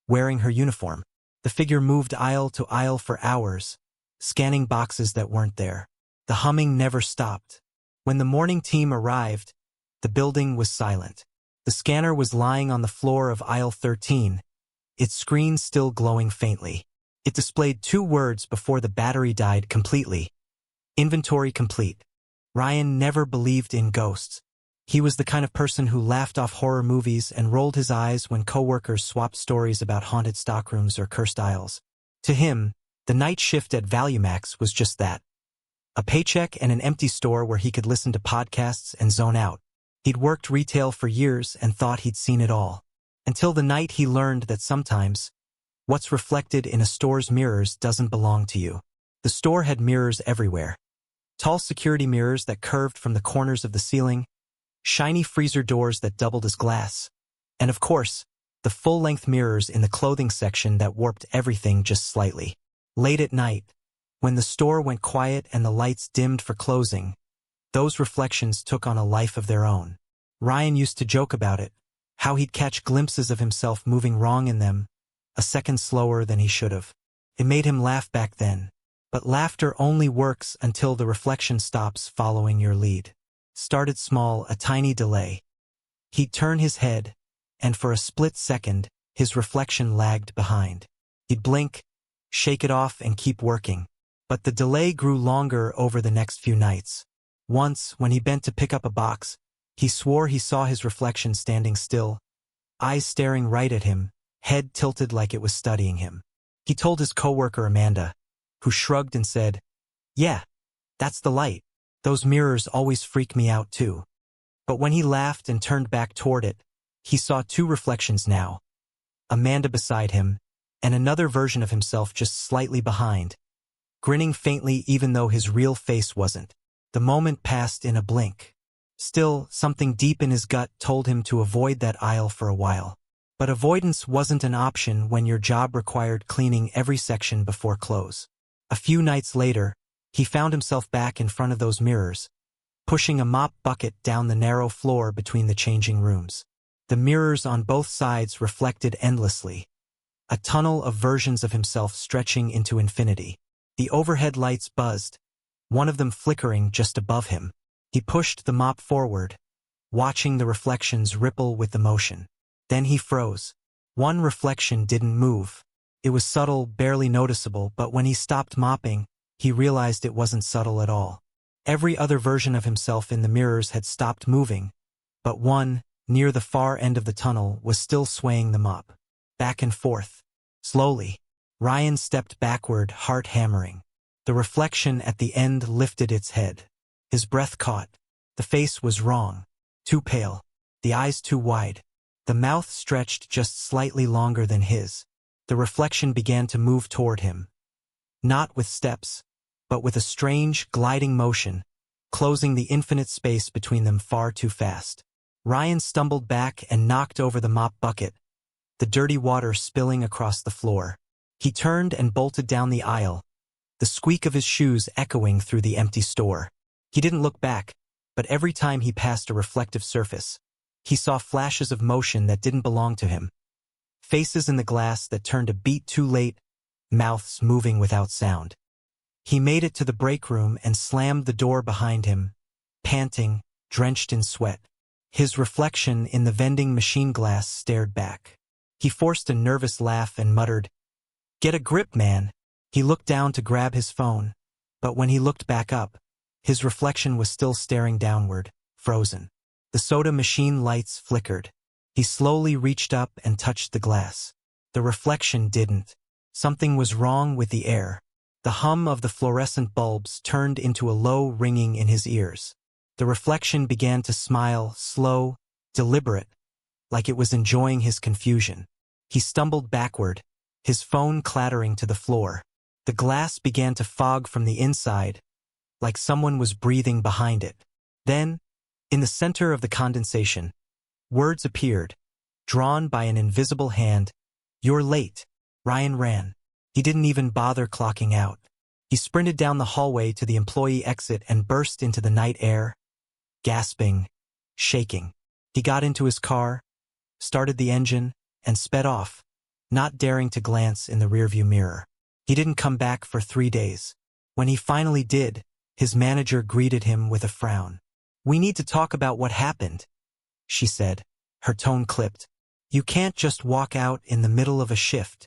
wearing her uniform. The figure moved aisle to aisle for hours, scanning boxes that weren't there. The humming never stopped. When the morning team arrived, the building was silent. The scanner was lying on the floor of aisle 13, its screen still glowing faintly. It displayed 2 words before the battery died completely. Inventory complete. Ryan never believed in ghosts. He was the kind of person who laughed off horror movies and rolled his eyes when coworkers swapped stories about haunted stockrooms or cursed aisles. To him, the night shift at ValueMax was just that. A paycheck and an empty store where he could listen to podcasts and zone out. He'd worked retail for years and thought he'd seen it all. Until the night he learned that sometimes, what's reflected in a store's mirrors doesn't belong to you. The store had mirrors everywhere. Tall security mirrors that curved from the corners of the ceiling, shiny freezer doors that doubled as glass, and of course, the full-length mirrors in the clothing section that warped everything just slightly. Late at night, when the store went quiet and the lights dimmed for closing, those reflections took on a life of their own. Ryan used to joke about it, how he'd catch glimpses of himself moving wrong in them, a second slower than he should have. It made him laugh back then. But laughter only works until the reflection stops following your lead. Started small, a tiny delay. He'd turn his head, and for a split second, his reflection lagged behind. He'd blink, shake it off, and keep working. But the delay grew longer over the next few nights. Once, when he bent to pick up a box, he swore he saw his reflection standing still, eyes staring right at him, head tilted like it was studying him. He told his coworker Amanda, who shrugged and said, "Yeah, that's the light. Those mirrors always freak me out too." But when he laughed and turned back toward it, he saw 2 reflections now. Amanda beside him, and another version of himself just slightly behind, grinning faintly even though his real face wasn't. The moment passed in a blink. Still, something deep in his gut told him to avoid that aisle for a while. But avoidance wasn't an option when your job required cleaning every section before close. A few nights later, he found himself back in front of those mirrors, pushing a mop bucket down the narrow floor between the changing rooms. The mirrors on both sides reflected endlessly, a tunnel of versions of himself stretching into infinity. The overhead lights buzzed, one of them flickering just above him. He pushed the mop forward, watching the reflections ripple with the motion. Then he froze. One reflection didn't move. It was subtle, barely noticeable, but when he stopped mopping, he realized it wasn't subtle at all. Every other version of himself in the mirrors had stopped moving, but one, near the far end of the tunnel, was still swaying the mop. Back and forth. Slowly. Ryan stepped backward, heart hammering. The reflection at the end lifted its head. His breath caught. The face was wrong. Too pale. The eyes too wide. The mouth stretched just slightly longer than his. The reflection began to move toward him. Not with steps, but with a strange, gliding motion, closing the infinite space between them far too fast. Ryan stumbled back and knocked over the mop bucket, the dirty water spilling across the floor. He turned and bolted down the aisle, the squeak of his shoes echoing through the empty store. He didn't look back, but every time he passed a reflective surface, he saw flashes of motion that didn't belong to him. Faces in the glass that turned a beat too late, mouths moving without sound. He made it to the break room and slammed the door behind him, panting, drenched in sweat. His reflection in the vending machine glass stared back. He forced a nervous laugh and muttered, "Get a grip, man." He looked down to grab his phone, but when he looked back up, his reflection was still staring downward, frozen. The soda machine lights flickered. He slowly reached up and touched the glass. The reflection didn't. Something was wrong with the air. The hum of the fluorescent bulbs turned into a low ringing in his ears. The reflection began to smile, slow, deliberate, like it was enjoying his confusion. He stumbled backward, his phone clattering to the floor. The glass began to fog from the inside, like someone was breathing behind it. Then, in the center of the condensation, words appeared, drawn by an invisible hand. "You're late." Ryan ran. He didn't even bother clocking out. He sprinted down the hallway to the employee exit and burst into the night air, gasping, shaking. He got into his car, started the engine, and sped off, not daring to glance in the rearview mirror. He didn't come back for 3 days. When he finally did, his manager greeted him with a frown. "We need to talk about what happened," she said, her tone clipped. "You can't just walk out in the middle of a shift."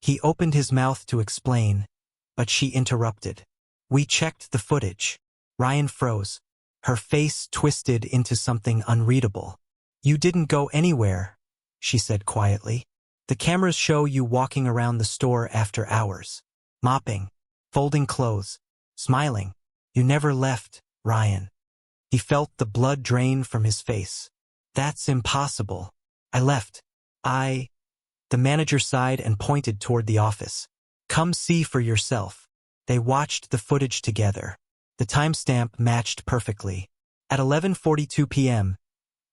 He opened his mouth to explain, but she interrupted. "We checked the footage." Ryan froze. Her face twisted into something unreadable. "You didn't go anywhere," she said quietly. "The cameras show you walking around the store after hours, mopping, folding clothes, smiling. You never left, Ryan." He felt the blood drain from his face. "That's impossible. I left. The manager sighed and pointed toward the office. "Come see for yourself." They watched the footage together. The timestamp matched perfectly. At 11:42 p.m.,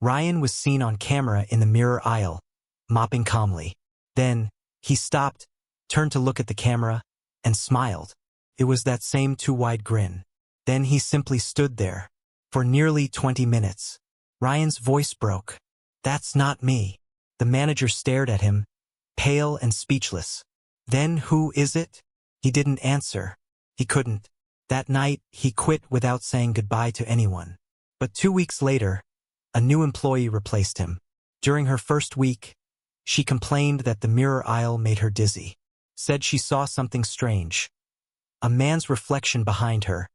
Ryan was seen on camera in the mirror aisle, mopping calmly. Then, he stopped, turned to look at the camera, and smiled. It was that same too-wide grin. Then he simply stood there. For nearly 20 minutes. Ryan's voice broke. "That's not me." The manager stared at him, pale and speechless. "Then who is it?" He didn't answer. He couldn't. That night, he quit without saying goodbye to anyone. But 2 weeks later, a new employee replaced him. During her first week, she complained that the mirror aisle made her dizzy. Said she saw something strange. A man's reflection behind her,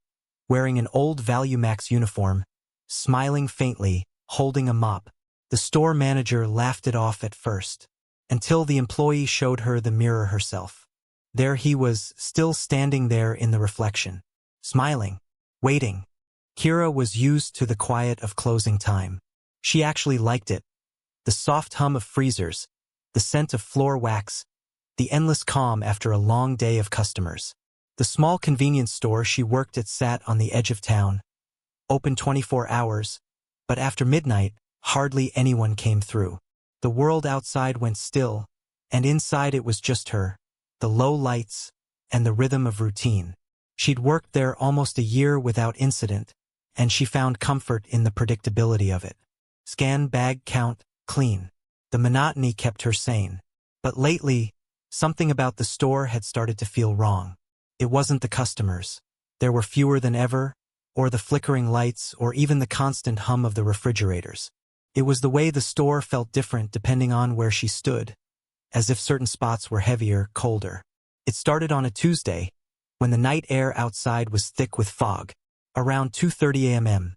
wearing an old ValueMax uniform, smiling faintly, holding a mop. The store manager laughed it off at first, until the employee showed her the mirror herself. There he was, still standing there in the reflection, smiling, waiting. Kira was used to the quiet of closing time. She actually liked it. The soft hum of freezers, the scent of floor wax, the endless calm after a long day of customers. The small convenience store she worked at sat on the edge of town, open 24 hours, but after midnight, hardly anyone came through. The world outside went still, and inside it was just her, the low lights, and the rhythm of routine. She'd worked there almost a year without incident, and she found comfort in the predictability of it. Scan, bag, count, clean. The monotony kept her sane. But lately, something about the store had started to feel wrong. It wasn't the customers. There were fewer than ever, or the flickering lights, or even the constant hum of the refrigerators. It was the way the store felt different depending on where she stood, as if certain spots were heavier, colder. It started on a Tuesday, when the night air outside was thick with fog. Around 2:30 a.m.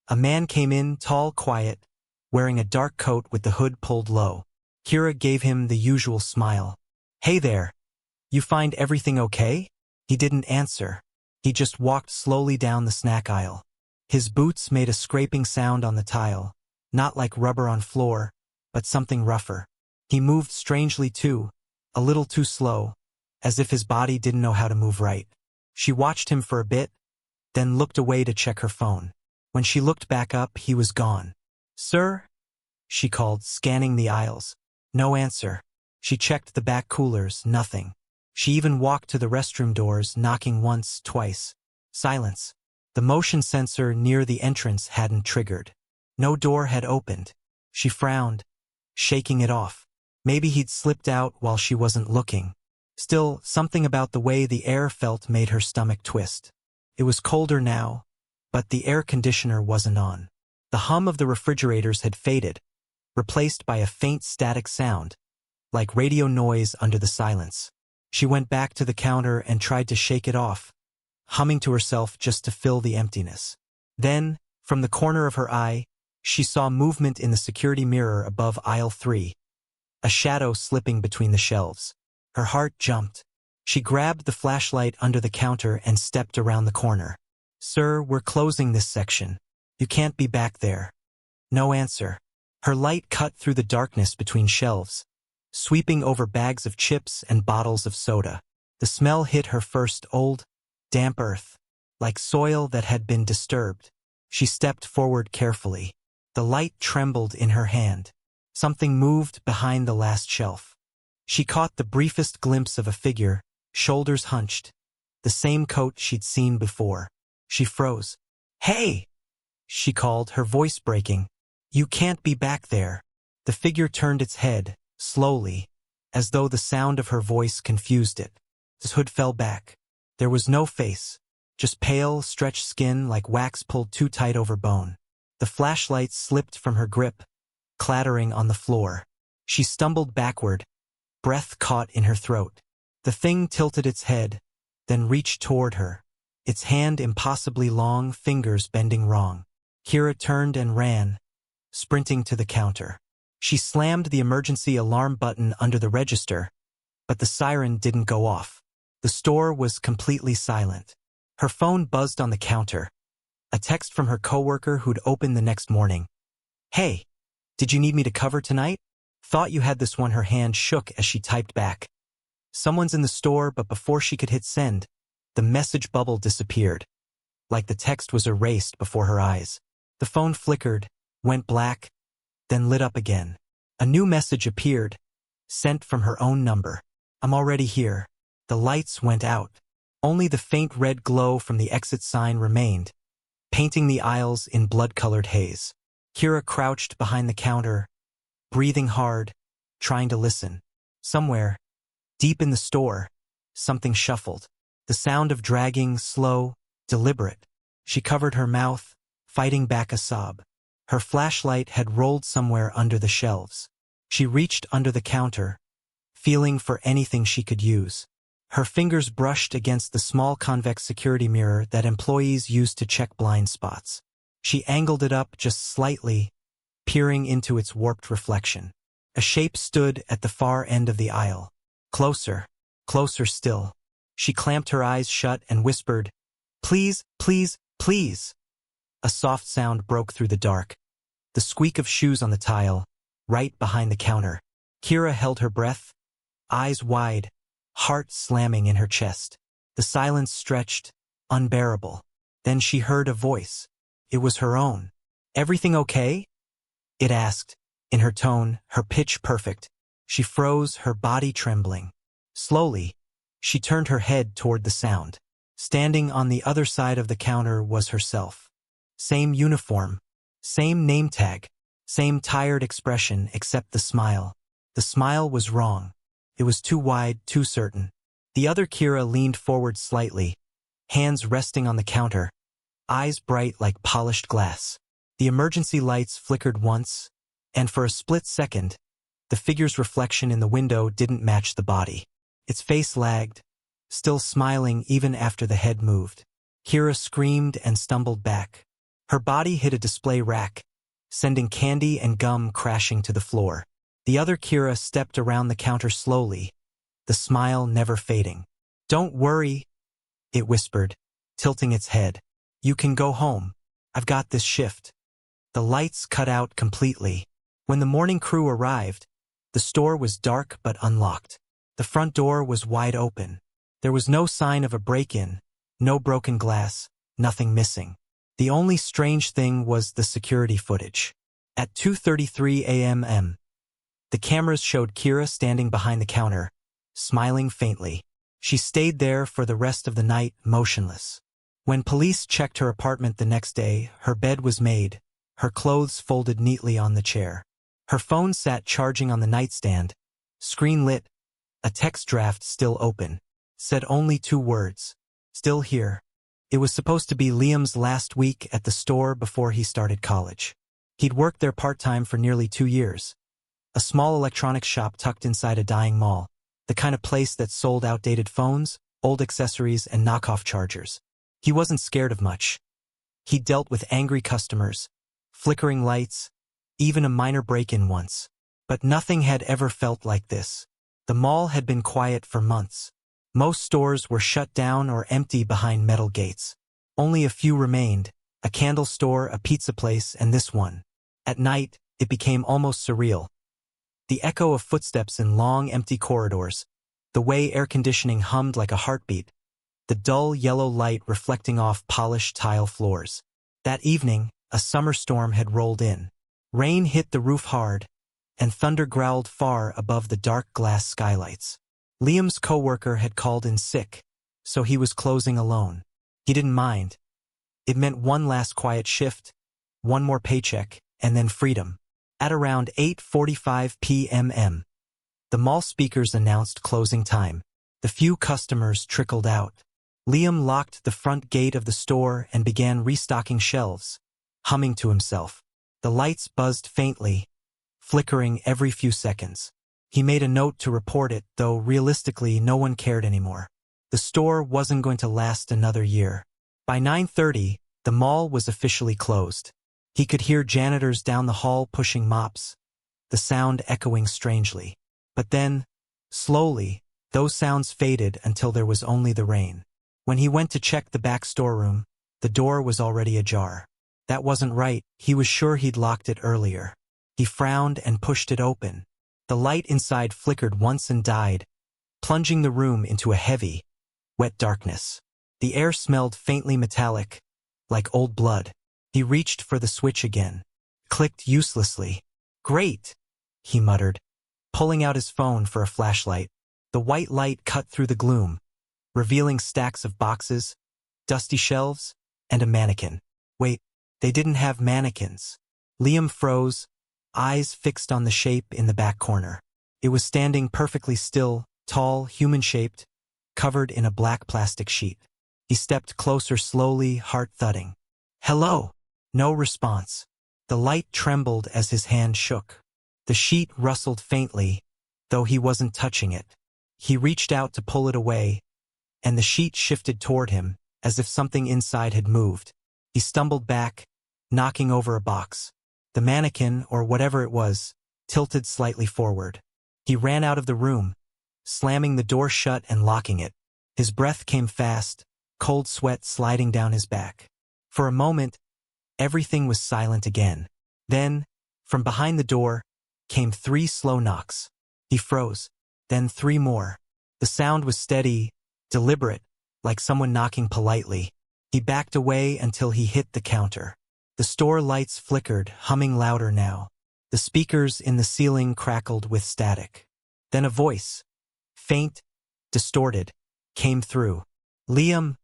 A man came in, tall, quiet, wearing a dark coat with the hood pulled low. Kira gave him the usual smile. "Hey there. You find everything okay?" He didn't answer. He just walked slowly down the snack aisle. His boots made a scraping sound on the tile, not like rubber on floor, but something rougher. He moved strangely too, a little too slow, as if his body didn't know how to move right. She watched him for a bit, then looked away to check her phone. When she looked back up, he was gone. "Sir?" she called, scanning the aisles. No answer. She checked the back coolers, nothing. She even walked to the restroom doors, knocking once, twice. Silence. The motion sensor near the entrance hadn't triggered. No door had opened. She frowned, shaking it off. Maybe he'd slipped out while she wasn't looking. Still, something about the way the air felt made her stomach twist. It was colder now, but the air conditioner wasn't on. The hum of the refrigerators had faded, replaced by a faint static sound, like radio noise under the silence. She went back to the counter and tried to shake it off, humming to herself just to fill the emptiness. Then, from the corner of her eye, she saw movement in the security mirror above aisle 3, a shadow slipping between the shelves. Her heart jumped. She grabbed the flashlight under the counter and stepped around the corner. "Sir, we're closing this section. You can't be back there." No answer. Her light cut through the darkness between shelves, sweeping over bags of chips and bottles of soda. The smell hit her first, old, damp earth, like soil that had been disturbed. She stepped forward carefully. The light trembled in her hand. Something moved behind the last shelf. She caught the briefest glimpse of a figure, shoulders hunched, the same coat she'd seen before. She froze. "Hey!" she called, her voice breaking. "You can't be back there." The figure turned its head, slowly, as though the sound of her voice confused it. His hood fell back. There was no face, just pale, stretched skin like wax pulled too tight over bone. The flashlight slipped from her grip, clattering on the floor. She stumbled backward, breath caught in her throat. The thing tilted its head, then reached toward her, its hand impossibly long, fingers bending wrong. Kira turned and ran, sprinting to the counter. She slammed the emergency alarm button under the register, but the siren didn't go off. The store was completely silent. Her phone buzzed on the counter, a text from her coworker who'd opened the next morning. "Hey, did you need me to cover tonight? Thought you had this one." Her hand shook as she typed back. "Someone's in the store," but before she could hit send, the message bubble disappeared, like the text was erased before her eyes. The phone flickered, went black, then lit up again. A new message appeared, sent from her own number. "I'm already here." The lights went out. Only the faint red glow from the exit sign remained, painting the aisles in blood-colored haze. Kira crouched behind the counter, breathing hard, trying to listen. Somewhere, deep in the store, something shuffled. The sound of dragging, slow, deliberate. She covered her mouth, fighting back a sob. Her flashlight had rolled somewhere under the shelves. She reached under the counter, feeling for anything she could use. Her fingers brushed against the small convex security mirror that employees used to check blind spots. She angled it up just slightly, peering into its warped reflection. A shape stood at the far end of the aisle. Closer, closer still. She clamped her eyes shut and whispered, "Please, please, please." A soft sound broke through the dark. The squeak of shoes on the tile, right behind the counter. Kira held her breath, eyes wide, heart slamming in her chest. The silence stretched, unbearable. Then she heard a voice. It was her own. "Everything okay?" it asked, in her tone, her pitch perfect. She froze, her body trembling. Slowly, she turned her head toward the sound. Standing on the other side of the counter was herself. Same uniform, same name tag, same tired expression except the smile. The smile was wrong. It was too wide, too certain. The other Kira leaned forward slightly, hands resting on the counter, eyes bright like polished glass. The emergency lights flickered once, and for a split second, the figure's reflection in the window didn't match the body. Its face lagged, still smiling even after the head moved. Kira screamed and stumbled back. Her body hit a display rack, sending candy and gum crashing to the floor. The other Kira stepped around the counter slowly, the smile never fading. "Don't worry," it whispered, tilting its head. "You can go home. I've got this shift." The lights cut out completely. When the morning crew arrived, the store was dark but unlocked. The front door was wide open. There was no sign of a break-in, no broken glass, nothing missing. The only strange thing was the security footage. At 2:33 a.m., the cameras showed Kira standing behind the counter, smiling faintly. She stayed there for the rest of the night, motionless. When police checked her apartment the next day, her bed was made, her clothes folded neatly on the chair. Her phone sat charging on the nightstand, screen lit, a text draft still open. Said only 2 words. "Still here." It was supposed to be Liam's last week at the store before he started college. He'd worked there part-time for nearly 2 years. A small electronics shop tucked inside a dying mall, the kind of place that sold outdated phones, old accessories, and knockoff chargers. He wasn't scared of much. He dealt with angry customers, flickering lights, even a minor break-in once. But nothing had ever felt like this. The mall had been quiet for months. Most stores were shut down or empty behind metal gates. Only a few remained, a candle store, a pizza place, and this one. At night, it became almost surreal. The echo of footsteps in long, empty corridors, the way air conditioning hummed like a heartbeat, the dull yellow light reflecting off polished tile floors. That evening, a summer storm had rolled in. Rain hit the roof hard, and thunder growled far above the dark glass skylights. Liam's coworker had called in sick, so he was closing alone. He didn't mind. It meant one last quiet shift, one more paycheck, and then freedom. At around 8:45 p.m., the mall speakers announced closing time. The few customers trickled out. Liam locked the front gate of the store and began restocking shelves, humming to himself. The lights buzzed faintly, flickering every few seconds. He made a note to report it, though realistically no one cared anymore. The store wasn't going to last another year. By 9:30, the mall was officially closed. He could hear janitors down the hall pushing mops, the sound echoing strangely. But then, slowly, those sounds faded until there was only the rain. When he went to check the back storeroom, the door was already ajar. That wasn't right. He was sure he'd locked it earlier. He frowned and pushed it open. The light inside flickered once and died, plunging the room into a heavy, wet darkness. The air smelled faintly metallic, like old blood. He reached for the switch again, clicked uselessly. "Great," he muttered, pulling out his phone for a flashlight. The white light cut through the gloom, revealing stacks of boxes, dusty shelves, and a mannequin. Wait, they didn't have mannequins. Liam froze, eyes fixed on the shape in the back corner. It was standing perfectly still, tall, human-shaped, covered in a black plastic sheet. He stepped closer slowly, heart thudding. "Hello!" No response. The light trembled as his hand shook. The sheet rustled faintly, though he wasn't touching it. He reached out to pull it away, and the sheet shifted toward him, as if something inside had moved. He stumbled back, knocking over a box. The mannequin, or whatever it was, tilted slightly forward. He ran out of the room, slamming the door shut and locking it. His breath came fast, cold sweat sliding down his back. For a moment, everything was silent again. Then, from behind the door, came 3 slow knocks. He froze, then 3 more. The sound was steady, deliberate, like someone knocking politely. He backed away until he hit the counter. The store lights flickered, humming louder now. The speakers in the ceiling crackled with static. Then a voice, faint, distorted, came through. "Liam,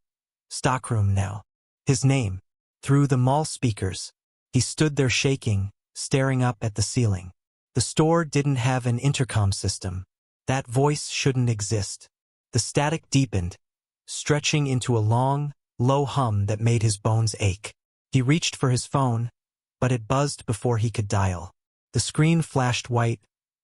stockroom now." His name, through the mall speakers. He stood there shaking, staring up at the ceiling. The store didn't have an intercom system. That voice shouldn't exist. The static deepened, stretching into a long, low hum that made his bones ache. He reached for his phone, but it buzzed before he could dial. The screen flashed white,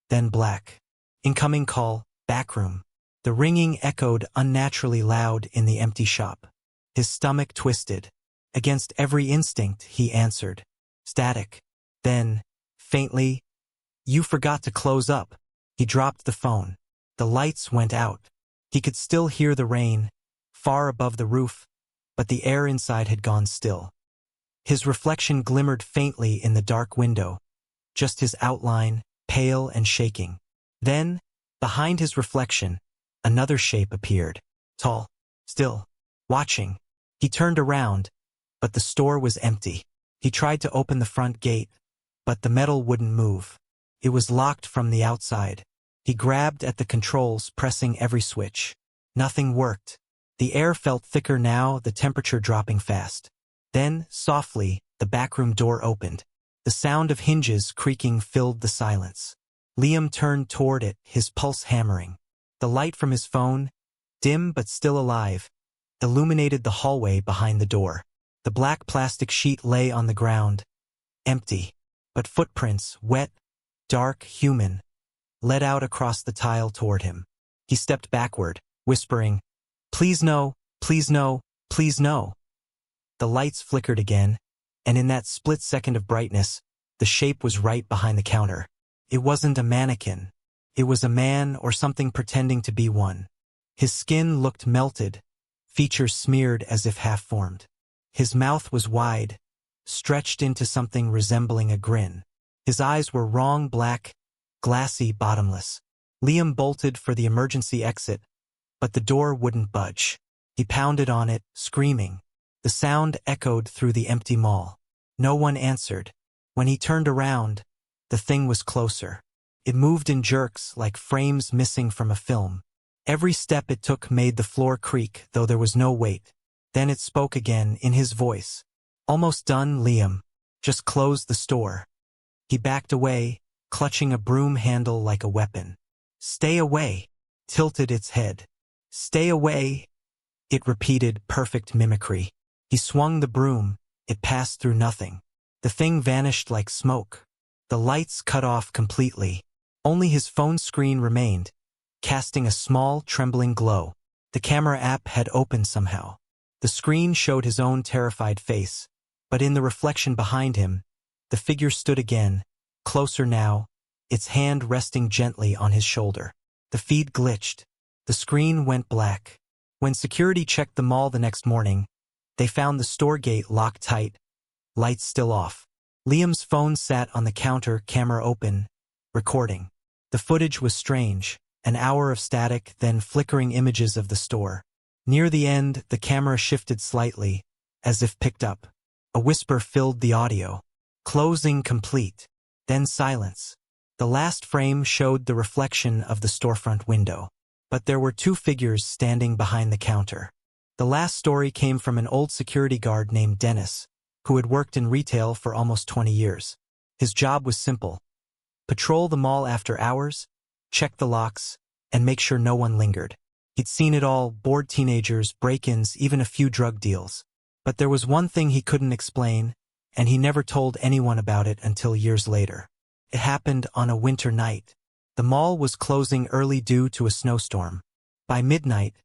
then black. Incoming call, backroom. The ringing echoed unnaturally loud in the empty shop. His stomach twisted. Against every instinct, he answered. Static. Then, faintly, "You forgot to close up." He dropped the phone. The lights went out. He could still hear the rain, far above the roof, but the air inside had gone still. His reflection glimmered faintly in the dark window, just his outline, pale and shaking. Then, behind his reflection, another shape appeared, tall, still, watching. He turned around, but the store was empty. He tried to open the front gate, but the metal wouldn't move. It was locked from the outside. He grabbed at the controls, pressing every switch. Nothing worked. The air felt thicker now, the temperature dropping fast. Then, softly, the backroom door opened. The sound of hinges creaking filled the silence. Liam turned toward it, his pulse hammering. The light from his phone, dim but still alive, illuminated the hallway behind the door. The black plastic sheet lay on the ground, empty, but footprints, wet, dark, human, led out across the tile toward him. He stepped backward, whispering, "Please no, please no, please no." The lights flickered again, and in that split second of brightness, the shape was right behind the counter. It wasn't a mannequin. It was a man or something pretending to be one. His skin looked melted, features smeared as if half-formed. His mouth was wide, stretched into something resembling a grin. His eyes were wrong black, glassy, bottomless. Liam bolted for the emergency exit, but the door wouldn't budge. He pounded on it, screaming. The sound echoed through the empty mall. No one answered. When he turned around, the thing was closer. It moved in jerks like frames missing from a film. Every step it took made the floor creak, though there was no weight. Then it spoke again, in his voice. "Almost done, Liam. Just close the store." He backed away, clutching a broom handle like a weapon. "Stay away," tilted its head. "Stay away," it repeated, perfect mimicry. He swung the broom, it passed through nothing. The thing vanished like smoke. The lights cut off completely. Only his phone screen remained, casting a small, trembling glow. The camera app had opened somehow. The screen showed his own terrified face, but in the reflection behind him, the figure stood again, closer now, its hand resting gently on his shoulder. The feed glitched. The screen went black. When security checked the mall the next morning, they found the store gate locked tight, lights still off. Liam's phone sat on the counter, camera open, recording. The footage was strange, an hour of static, then flickering images of the store. Near the end, the camera shifted slightly, as if picked up. A whisper filled the audio. "Closing complete." Then silence. The last frame showed the reflection of the storefront window. But there were two figures standing behind the counter. The last story came from an old security guard named Dennis, who had worked in retail for almost 20 years. His job was simple: patrol the mall after hours, check the locks, and make sure no one lingered. He'd seen it all: bored teenagers, break-ins, even a few drug deals. But there was one thing he couldn't explain, and he never told anyone about it until years later. It happened on a winter night. The mall was closing early due to a snowstorm. By midnight,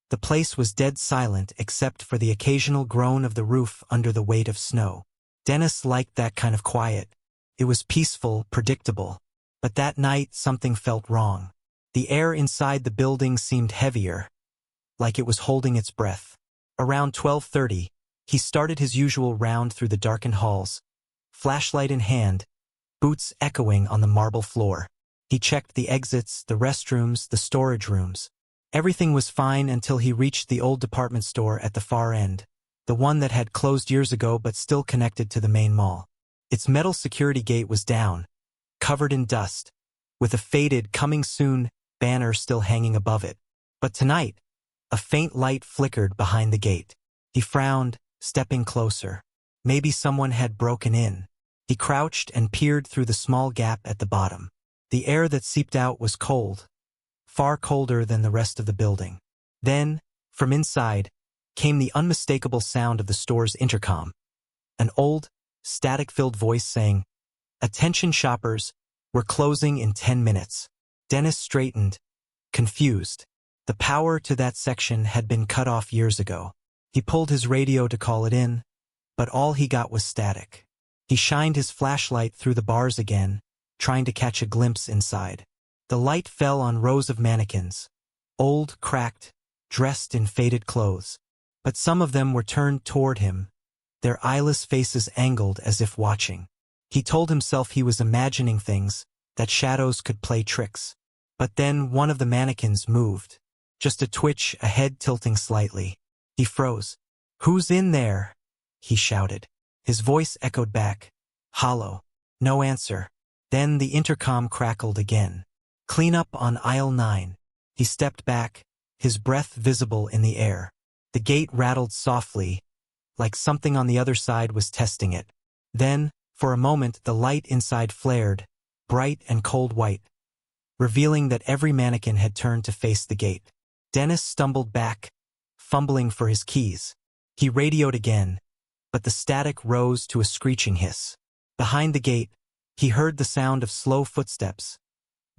the place was dead silent except for the occasional groan of the roof under the weight of snow. Dennis liked that kind of quiet. It was peaceful, predictable. But that night, something felt wrong. The air inside the building seemed heavier, like it was holding its breath. Around 12:30, he started his usual round through the darkened halls, flashlight in hand, boots echoing on the marble floor. He checked the exits, the restrooms, the storage rooms. Everything was fine until he reached the old department store at the far end, the one that had closed years ago but still connected to the main mall. Its metal security gate was down, covered in dust, with a faded "Coming Soon" banner still hanging above it. But tonight, a faint light flickered behind the gate. He frowned, stepping closer. Maybe someone had broken in. He crouched and peered through the small gap at the bottom. The air that seeped out was cold, far colder than the rest of the building. Then, from inside, came the unmistakable sound of the store's intercom. An old, static-filled voice saying, "Attention shoppers, we're closing in 10 minutes. Dennis straightened, confused. The power to that section had been cut off years ago. He pulled his radio to call it in, but all he got was static. He shined his flashlight through the bars again, trying to catch a glimpse inside. The light fell on rows of mannequins, old, cracked, dressed in faded clothes. But some of them were turned toward him, their eyeless faces angled as if watching. He told himself he was imagining things, that shadows could play tricks. But then one of the mannequins moved. Just a twitch, a head tilting slightly. He froze. "Who's in there?" he shouted. His voice echoed back, hollow. No answer. Then the intercom crackled again. "Clean up on aisle 9. He stepped back, his breath visible in the air. The gate rattled softly, like something on the other side was testing it. Then, for a moment, the light inside flared, bright and cold white, revealing that every mannequin had turned to face the gate. Dennis stumbled back, fumbling for his keys. He radioed again, but the static rose to a screeching hiss. Behind the gate, he heard the sound of slow footsteps,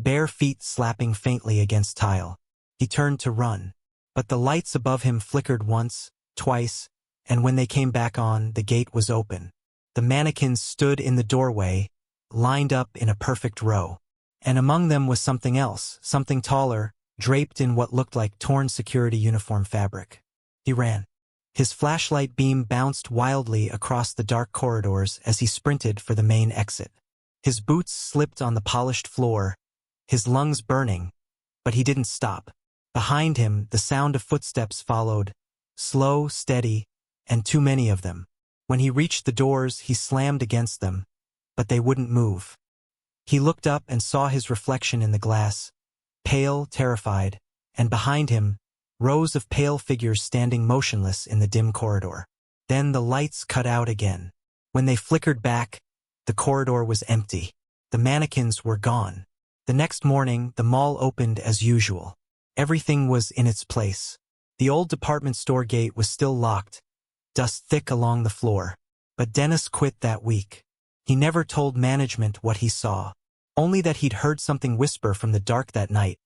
bare feet slapping faintly against tile. He turned to run, but the lights above him flickered once, twice, and when they came back on, the gate was open. The mannequins stood in the doorway, lined up in a perfect row. And among them was something else, something taller, draped in what looked like torn security uniform fabric. He ran. His flashlight beam bounced wildly across the dark corridors as he sprinted for the main exit. His boots slipped on the polished floor, his lungs burning, but he didn't stop. Behind him, the sound of footsteps followed, slow, steady, and too many of them. When he reached the doors, he slammed against them, but they wouldn't move. He looked up and saw his reflection in the glass, pale, terrified, and behind him, rows of pale figures standing motionless in the dim corridor. Then the lights cut out again. When they flickered back, the corridor was empty. The mannequins were gone. The next morning, the mall opened as usual. Everything was in its place. The old department store gate was still locked, dust thick along the floor. But Dennis quit that week. He never told management what he saw, only that he'd heard something whisper from the dark that night,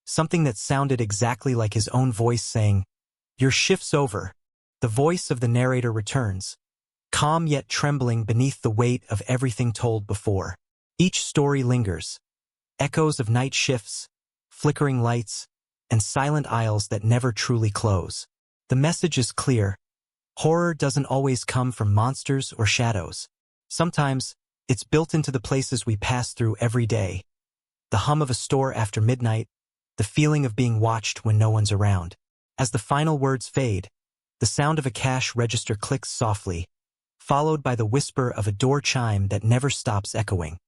something that sounded exactly like his own voice saying, "Your shift's over." The voice of the narrator returns, calm yet trembling beneath the weight of everything told before. Each story lingers, echoes of night shifts, flickering lights, and silent aisles that never truly close. The message is clear. Horror doesn't always come from monsters or shadows. Sometimes, it's built into the places we pass through every day. The hum of a store after midnight, the feeling of being watched when no one's around. As the final words fade, the sound of a cash register clicks softly, followed by the whisper of a door chime that never stops echoing.